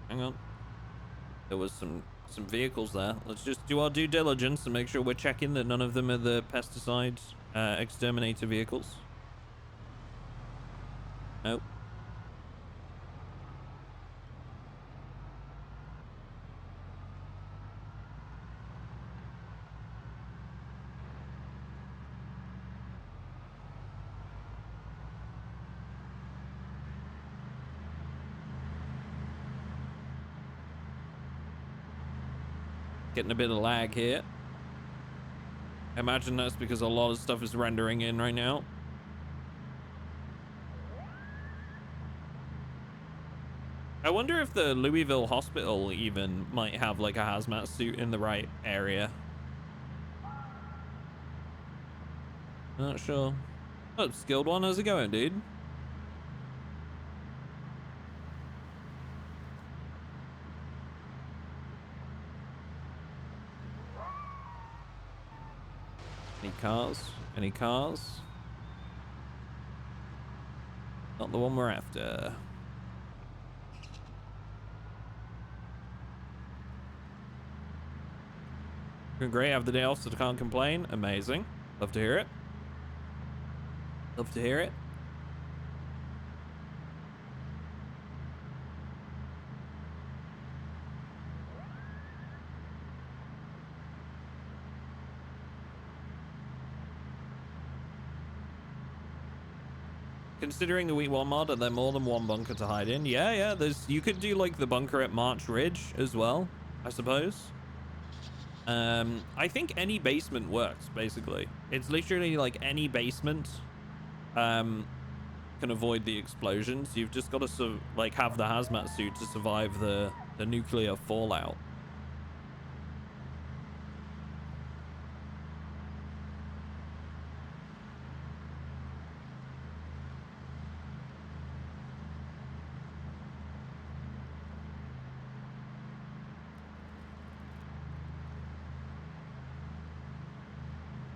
hang on. There was some vehicles there. Let's just do our due diligence and make sure we're checking that none of them are the pesticide exterminator vehicles. Nope. Getting a bit of lag here. I imagine that's because a lot of stuff is rendering in right now. I wonder if the Louisville hospital even might have like a hazmat suit in the right area. Not sure. Oh, skilled one, how's it going, dude? Any cars? Any cars? Not the one we're after. Doing great. Have the day off, so I can't complain. Amazing. Love to hear it. Love to hear it. Considering the Week 1 mod, are there more than one bunker to hide in? Yeah, you could do like the bunker at March Ridge as well, I suppose. I think any basement works, basically. It's literally like any basement can avoid the explosions. You've just got to like have the hazmat suit to survive the nuclear fallout.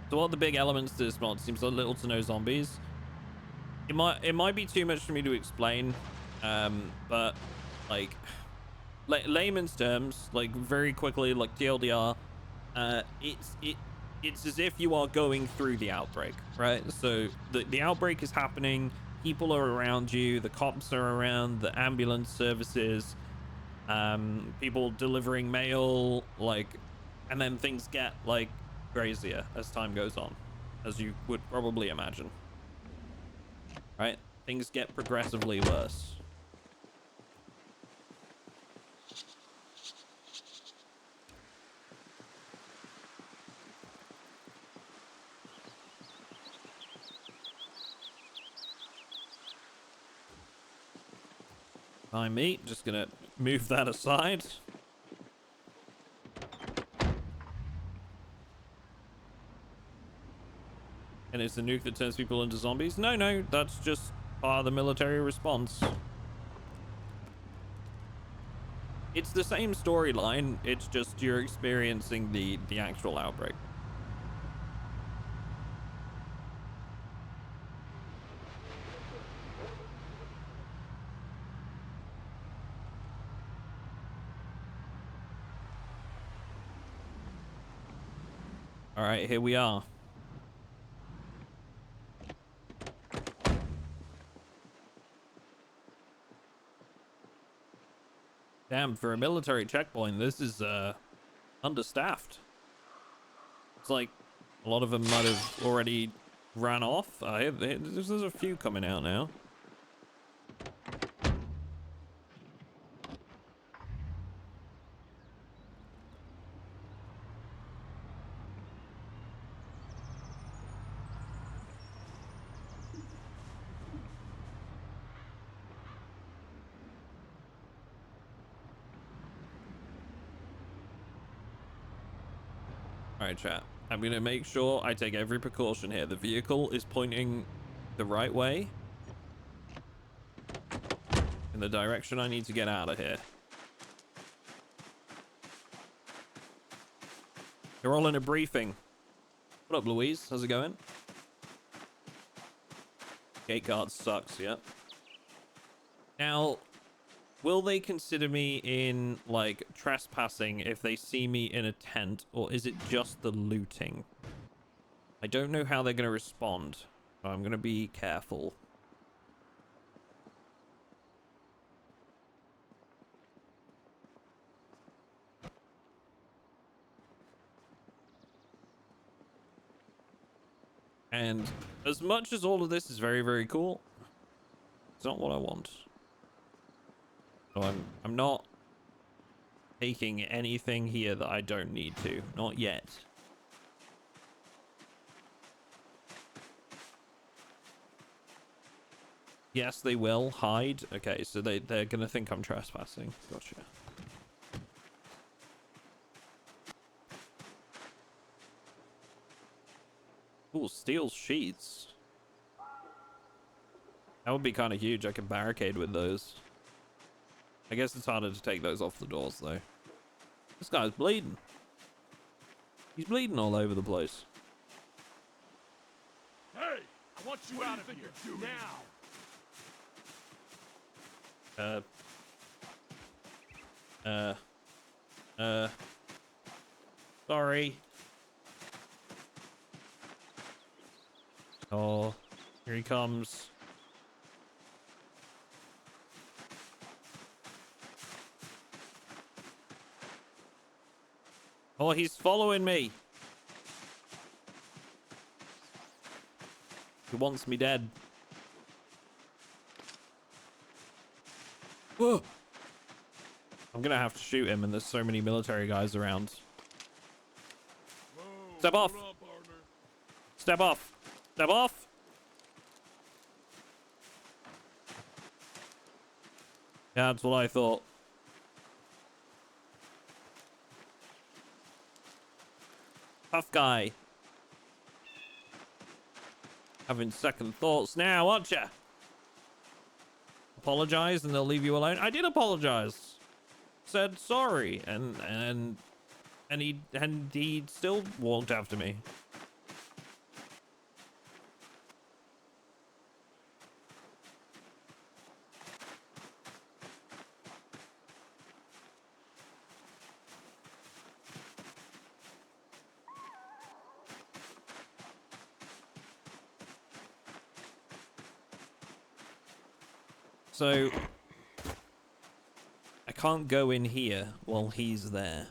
So what are the big elements to this mod? Seems like little to no zombies. It might be too much for me to explain, but like layman's terms, like very quickly, like TLDR, it's as if you are going through the outbreak, right? So the outbreak is happening, people are around you, the cops are around, the ambulance services, people delivering mail, like, and then things get like crazier as time goes on, as you would probably imagine, right? Things get progressively worse. By me, just gonna move that aside. And it's the nuke that turns people into zombies? No, that's just part of the military response. It's the same storyline, it's just you're experiencing the actual outbreak. All right, here we are. Damn, for a military checkpoint, this is understaffed. It's like a lot of them might have already ran off. There's a few coming out now. All right, chat. I'm going to make sure I take every precaution here. The vehicle is pointing the right way in the direction I need to get out of here. They're all in a briefing. What up, Louise? How's it going? Gate guard sucks, yep. Now, will they consider me in, like, trespassing if they see me in a tent, or is it just the looting? I don't know how they're going to respond, so I'm going to be careful. And as much as all of this is very, very cool, it's not what I want. So I'm not taking anything here that I don't need to. Not yet. Yes, they will hide. Okay, so they're gonna think I'm trespassing. Gotcha. Ooh, steel sheets. That would be kind of huge. I could barricade with those. I guess it's harder to take those off the doors, though. This guy's bleeding. He's bleeding all over the place. Hey, I want you out of here now. Sorry. Oh, here he comes. Oh, he's following me. He wants me dead. Whoa! I'm gonna have to shoot him, and there's so many military guys around. Whoa, Step off! hold on, partner. Step off! Step off! Yeah, that's what I thought. Tough guy. Having second thoughts now, aren't ya? Apologize and they'll leave you alone. I did apologize. Said sorry, and he still walked after me. So I can't go in here while he's there.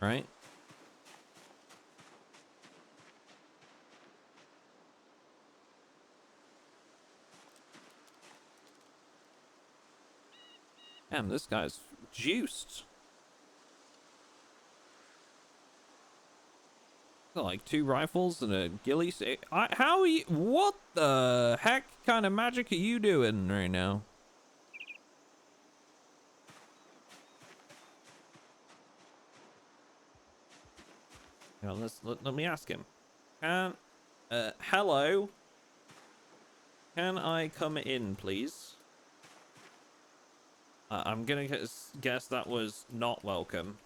Right? Damn, this guy's juiced. Got like 2 rifles and a ghillie suit. How are you? What the heck kind of magic are you doing right now? You know, let me ask him. Hello. Can I come in, please? I'm gonna guess that was not welcome.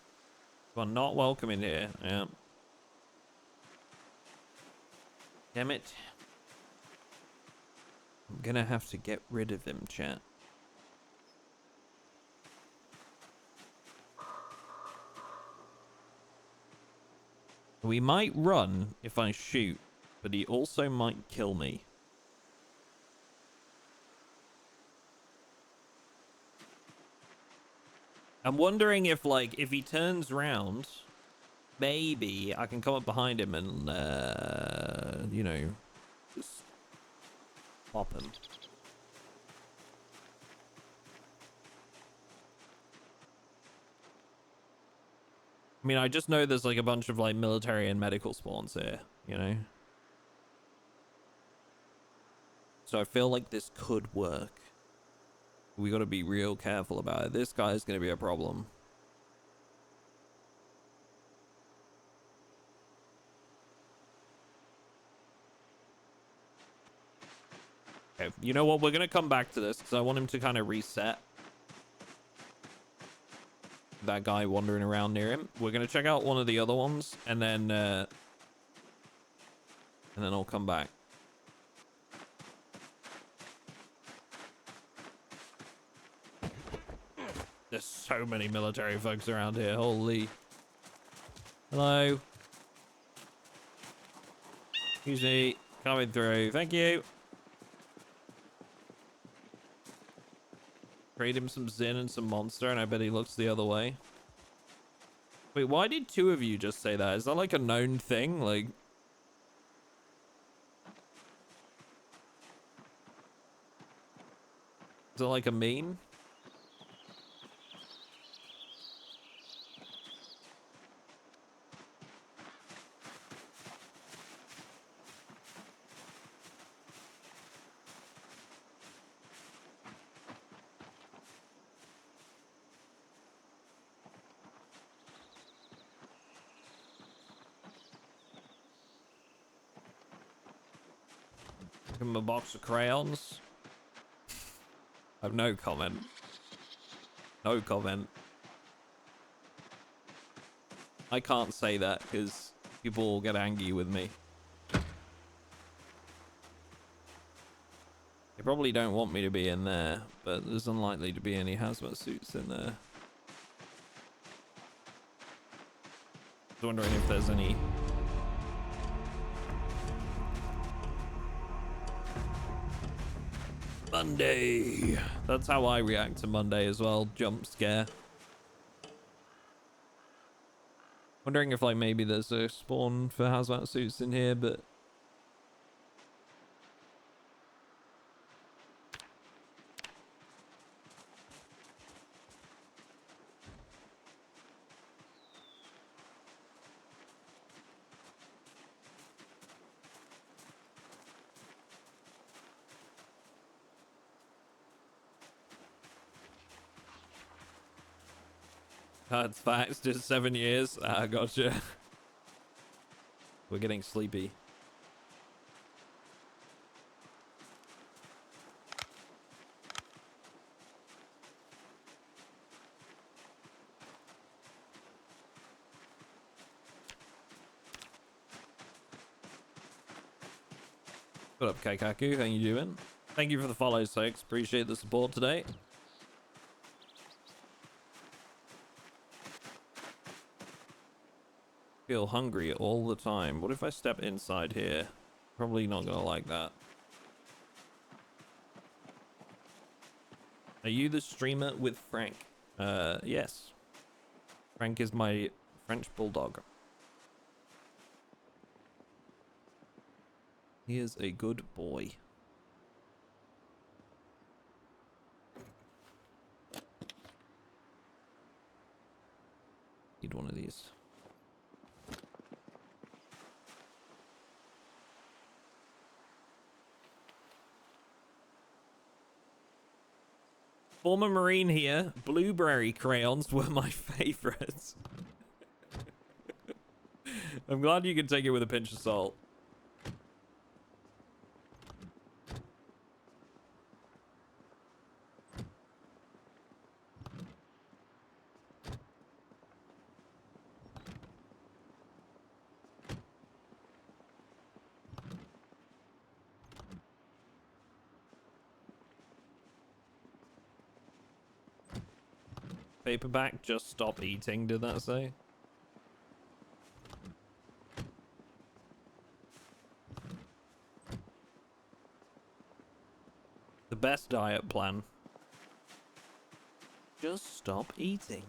Well, not welcome in here. Yeah. Damn it. I'm gonna have to get rid of him, chat. We might run if I shoot, but he also might kill me. I'm wondering if, like, if he turns round, maybe I can come up behind him and, you know, just pop him. I mean, I just know there's, like, a bunch of, like, military and medical spawns here, you know? So I feel like this could work. We gotta be real careful about it. This guy's gonna be a problem. Okay, you know what? We're gonna come back to this because I want him to kind of reset. That guy wandering around near him. We're gonna check out one of the other ones, and then I'll come back. There's so many military folks around here. Holy. Hello. Excuse me. Coming through. Thank you. Trade him some Zin and some Monster, and I bet he looks the other way. Wait, why did 2 of you just say that? Is that like a known thing? Like... Is it like a meme? Give him a box of crayons. I have no comment. No comment. I can't say that because people will get angry with me. They probably don't want me to be in there, but there's unlikely to be any hazmat suits in there. I was wondering if there's any. Monday. That's how I react to Monday as well. Jump scare. Wondering if, like, maybe there's a spawn for hazmat suits in here, but that's facts. Just 7 years. Ah, gotcha. We're getting sleepy. What up, Kaikaku? How you doing? Thank you for the follows, folks. Appreciate the support today. Feel hungry all the time. What if I step inside here? Probably not gonna like that. Are you the streamer with Frank? Yes. Frank is my French bulldog. He is a good boy. Need one of these. Former Marine here. Blueberry crayons were my favorites. I'm glad you can take it with a pinch of salt. Paperback, just stop eating, did that say? The best diet plan. Just stop eating.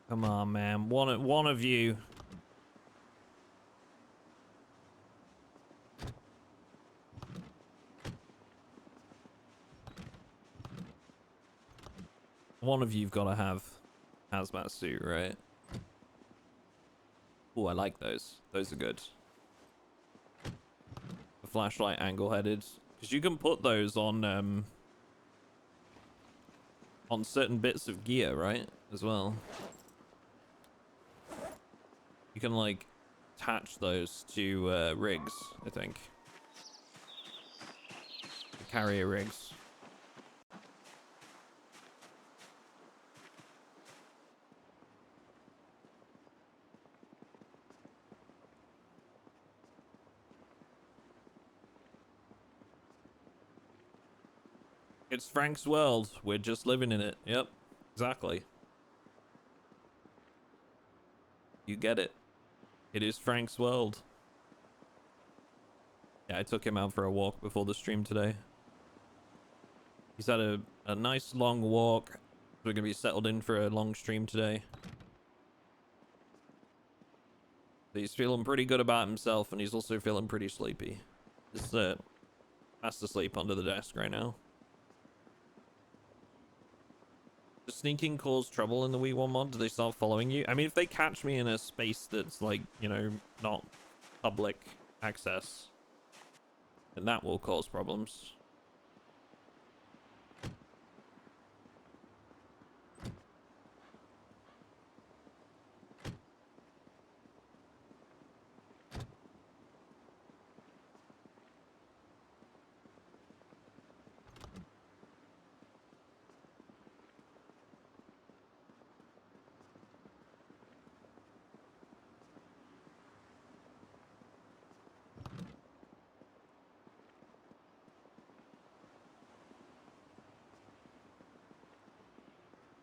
Come on, man. One of you. One of you've got to have hazmat suit, right? Oh, I like those. Those are good. The flashlight angle-headed, because you can put those on certain bits of gear, right? As well. You can like attach those to rigs, I think. Carrier rigs. It's Frank's world. We're just living in it. Yep, exactly. You get it. It is Frank's world. Yeah, I took him out for a walk before the stream today. He's had a nice long walk. We're gonna be settled in for a long stream today. He's feeling pretty good about himself, and he's also feeling pretty sleepy. He's fast asleep under the desk right now. Does sneaking cause trouble in the Wii 1 mod? Do they start following you? I mean, if they catch me in a space that's like, you know, not public access, then that will cause problems.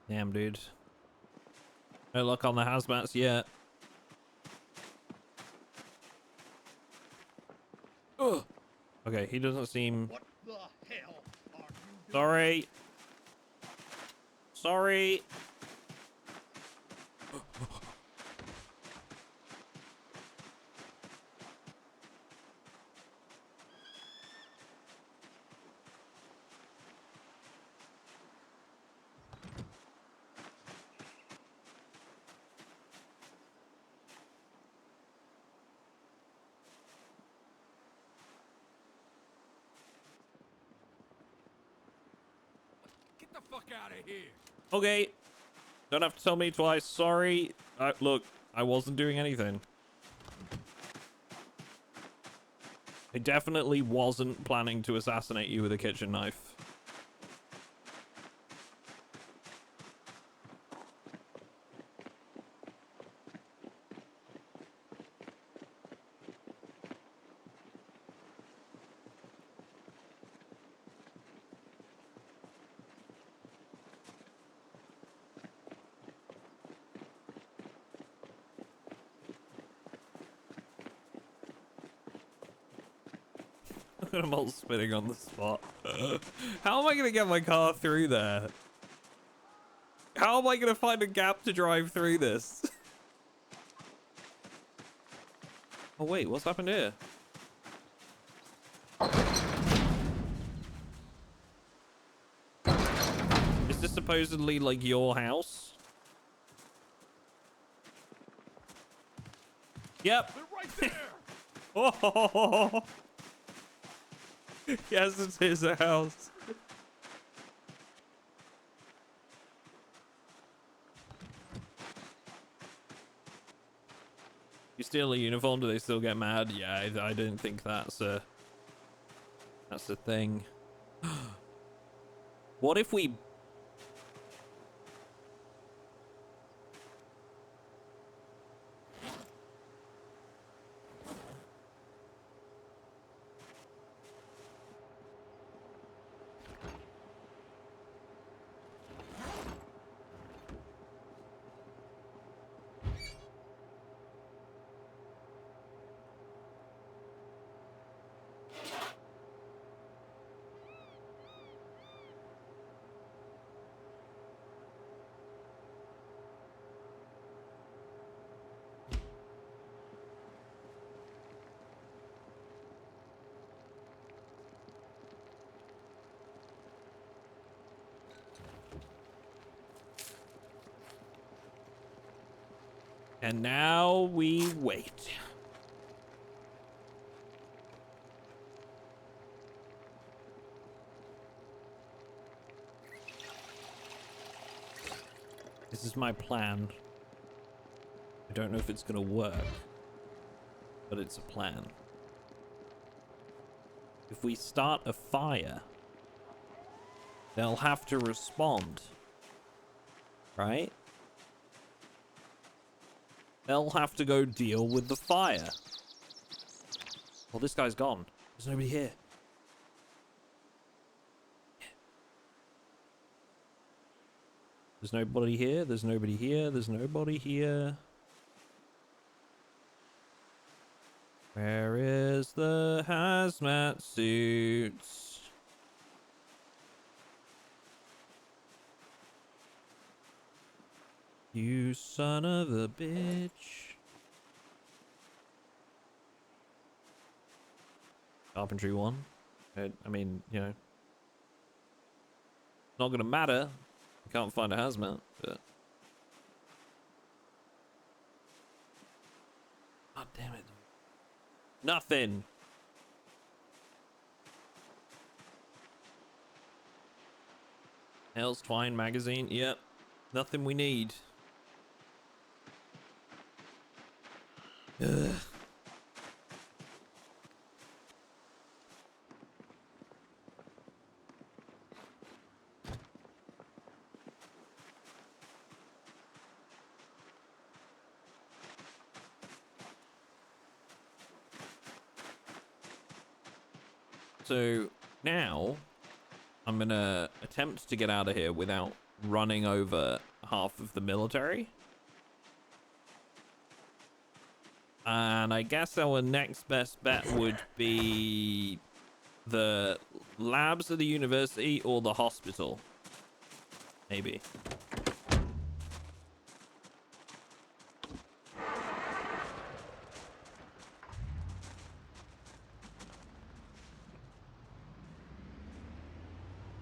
Damn, dude. No luck on the hazmats yet. Ugh. Okay, he doesn't seem... What the hell are you doing? Sorry. Sorry. Get the fuck out of here. Okay. Don't have to tell me twice. Sorry. Look, I wasn't doing anything. I definitely wasn't planning to assassinate you with a kitchen knife. I'm all spinning on the spot. How am I gonna get my car through there? How am I gonna find a gap to drive through this? Oh wait, what's happened here? Is this supposedly like your house? Yep. They're right there. Oh, yes, it's his house. You steal a uniform, do they still get mad? Yeah, I don't think that's a thing. What if we... And now we wait. This is my plan. I don't know if it's gonna work, but it's a plan. If we start a fire, they'll have to respond, right? They'll have to go deal with the fire. Well, this guy's gone. There's nobody here. There's nobody here. There's nobody here. There's nobody here. Where is the hazmat suits? You son of a bitch. Carpentry 1. I mean, you know. Not gonna matter. I can't find a hazmat, but... God damn it. Nothing. Hell's Twine magazine. Yep. Nothing we need. Ugh. So now I'm gonna attempt to get out of here without running over half of the military. And I guess our next best bet would be the labs of the university or the hospital. Maybe.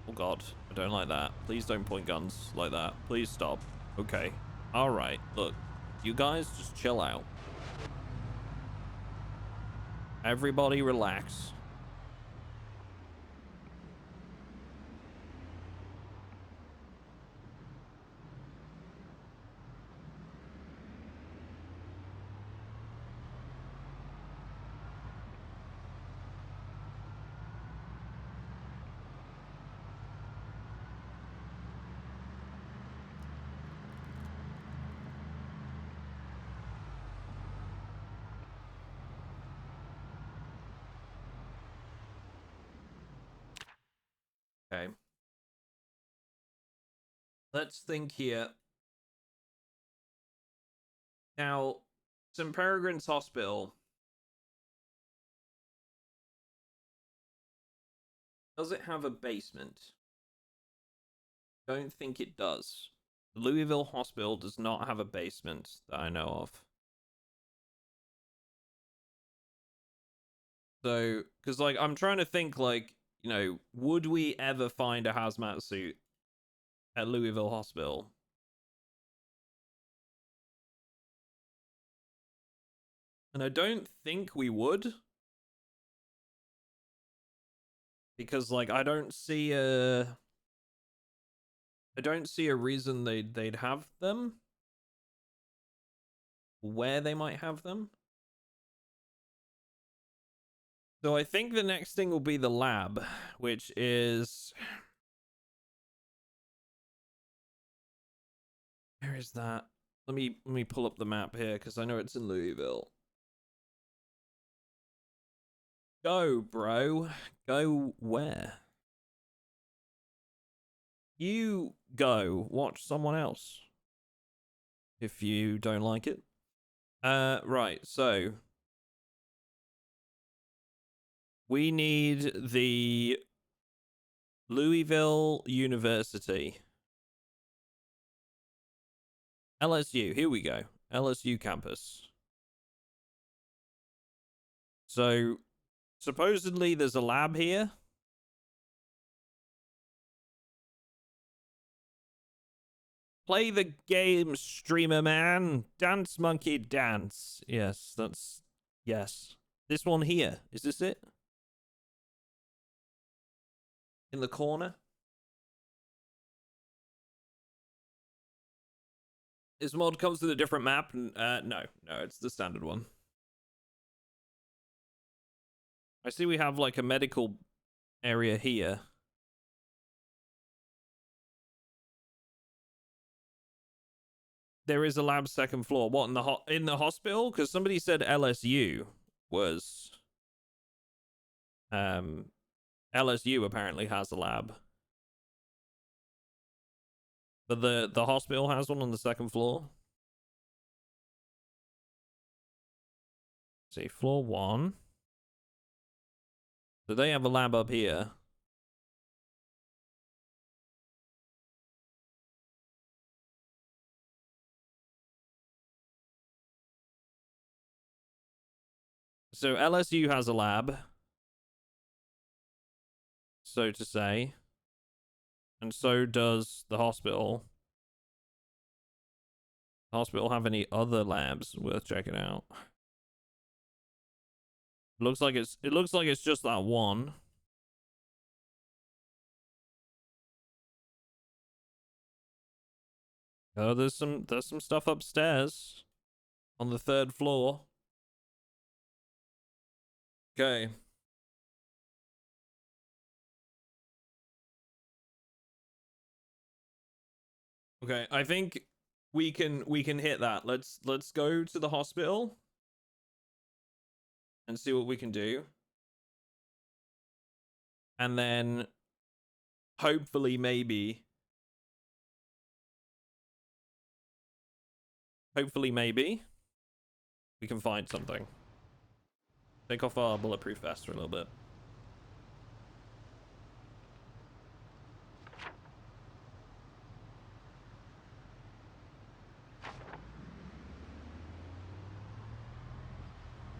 Oh god, I don't like that. Please don't point guns like that. Please stop. Okay. Alright, look. You guys just chill out. Everybody relax. Okay. Let's think here. Now, St. Peregrine's Hospital Does it have a basement? Don't think it does. The Louisville Hospital does not have a basement that I know of. So, because like I'm trying to think, like, you know, would we ever find a hazmat suit at Louisville Hospital? And I don't think we would. Because like I don't see a reason they'd have them. Where they might have them. So I think the next thing will be the lab, which is, where is that? Let me pull up the map here because I know it's in Louisville. Go, bro. Go where? You go watch someone else if you don't like it. Right, so we need the Louisville University. LSU, here we go. LSU campus. So supposedly there's a lab here. Play the game, streamer man. Dance, monkey, dance. Yes, that's... Yes. This one here. Is this it? In the corner? This mod comes with a different map? No, it's the standard one. I see we have like a medical area here. There is a lab second floor. What, in the hospital? Because somebody said LSU was... LSU apparently has a lab. But the hospital has one on the second floor. Let's see, floor 1. So they have a lab up here. So LSU has a lab, so to say, and so does the hospital. The hospital have any other labs worth checking out? It looks like it's just that one. Oh, there's some stuff upstairs on the 3rd floor. Okay. Okay, I think we can hit that. Let's go to the hospital and see what we can do. And then hopefully maybe we can find something. Take off our bulletproof vest for a little bit.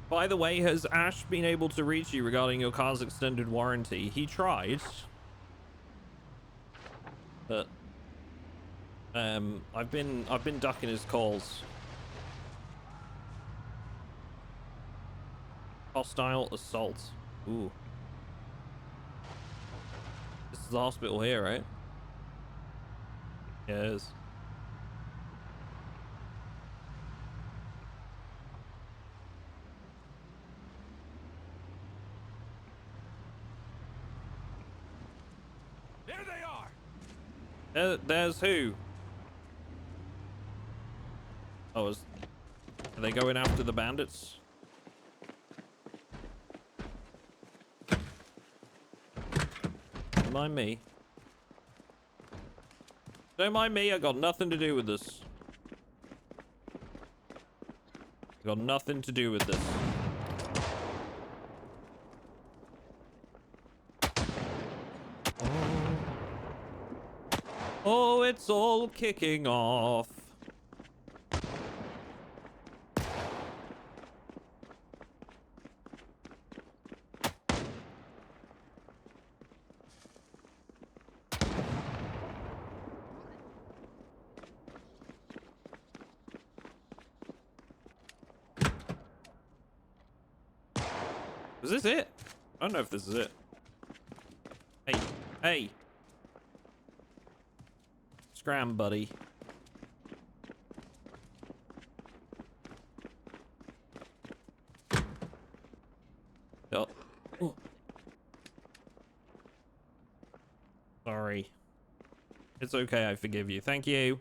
By the way, has Ash been able to reach you regarding your car's extended warranty? He tried. But I've been ducking his calls. Hostile assault. Ooh. This is the hospital here, right? Yeah, it is. There they are. There's who? Oh, are they going after the bandits? Don't mind me. Don't mind me, I got nothing to do with this. Got nothing to do with this. Oh, it's all kicking off. Is this it? I don't know if this is it. Hey, hey. Scram, buddy. Oh. Oh. Sorry. It's okay, I forgive you. Thank you.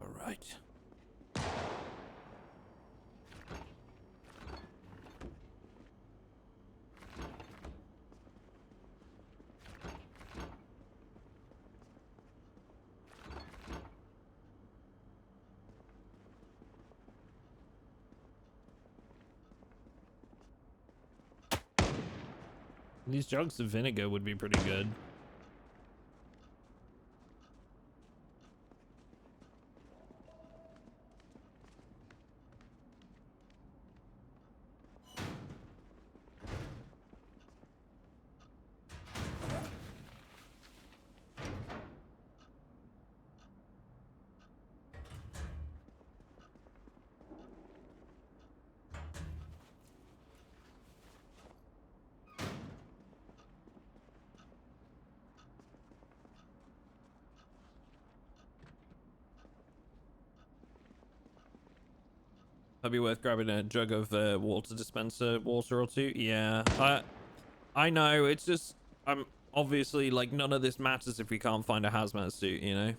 All right. These jugs of vinegar would be pretty good. That'd be worth grabbing a jug of water dispenser water or two. Yeah, I know. It's just I'm obviously like none of this matters if we can't find a hazmat suit, you know.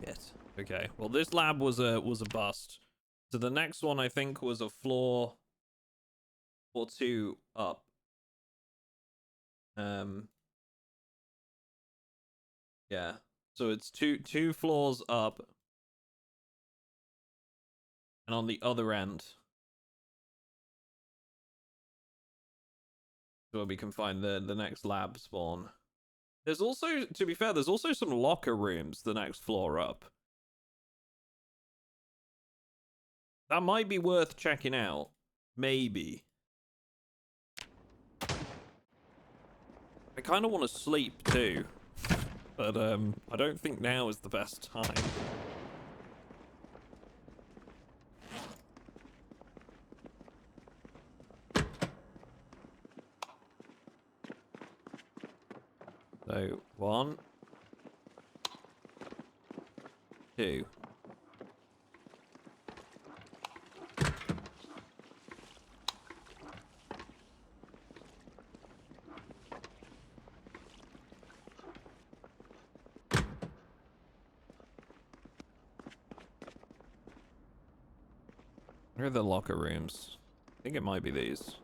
Yes. Okay. Well, this lab was a bust. So the next one I think was a floor or two up. Yeah. So it's two floors up, and on the other end, where we can find the next lab spawn. There's also, to be fair, there's also some locker rooms the next floor up. That might be worth checking out. Maybe. I kind of want to sleep too. But I don't think now is the best time. So, 1, 2. Where are the locker rooms? I think it might be these.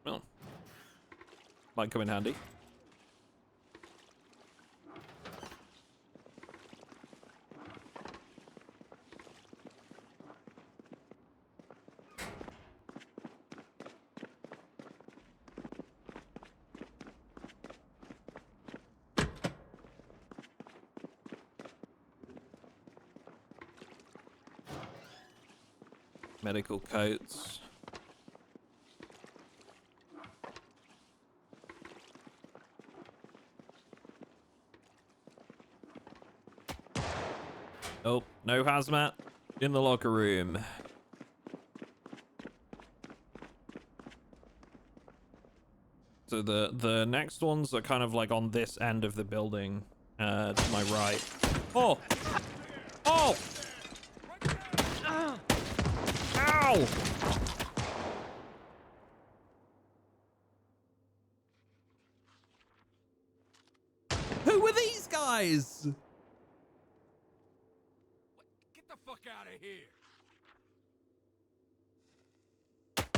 Well, might come in handy. Medical coats. Oh, no hazmat in the locker room. So the next ones are kind of like on this end of the building, to my right. Oh! Oh! Ow! guys? Get the fuck out of here.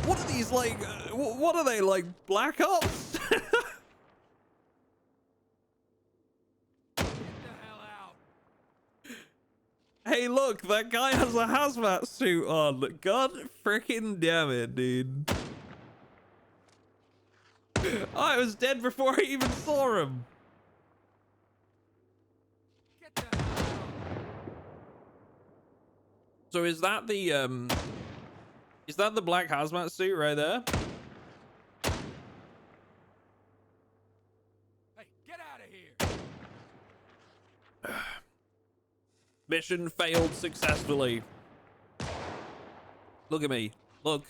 What are these, like, what are they, like, Black Ops? Get the hell out. Hey, look, that guy has a hazmat suit on. God freaking damn it, dude. I was dead before I even saw him. Get the hell out. So is that the black hazmat suit right there? Hey, get out of here. Mission failed successfully. Look at me. Look.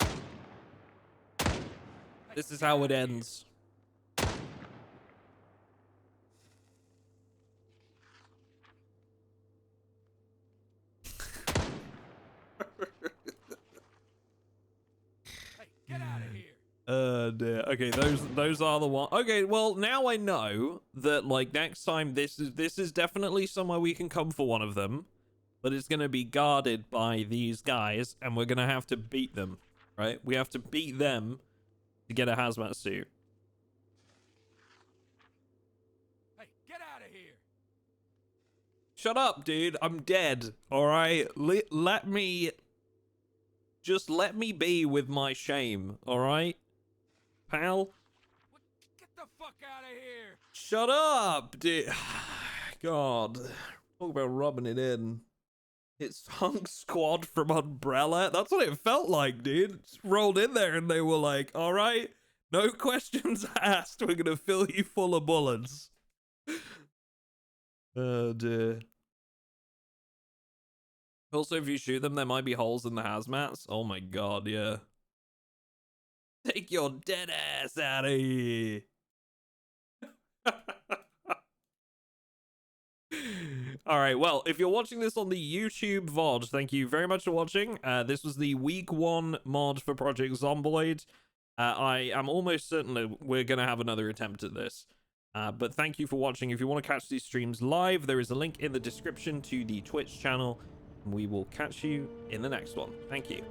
This is how it ends. Hey, get out of here. Dear. Okay, those are the one. Okay, well now I know that like next time this is definitely somewhere we can come for one of them, but it's gonna be guarded by these guys, and we're gonna have to beat them. Right? We have to beat them to get a hazmat suit. Hey, get out of here. Shut up, dude. I'm dead. All right. Let me be with my shame. All right, pal. What? Get the fuck out of here. Shut up, dude. God. Talk about rubbing it in. It's Hunk Squad from Umbrella. That's what it felt like, dude. Just rolled in there and they were like, all right, no questions asked. We're going to fill you full of bullets. Oh, dear. Also, if you shoot them, there might be holes in the hazmats. Oh, my God, yeah. Take your dead ass out of here. All right, well, if you're watching this on the YouTube VOD, thank you very much for watching. This was the week 1 mod for Project Zomboid. I am almost certain that we're going to have another attempt at this. But thank you for watching. If you want to catch these streams live, there is a link in the description to the Twitch channel. And we will catch you in the next one. Thank you.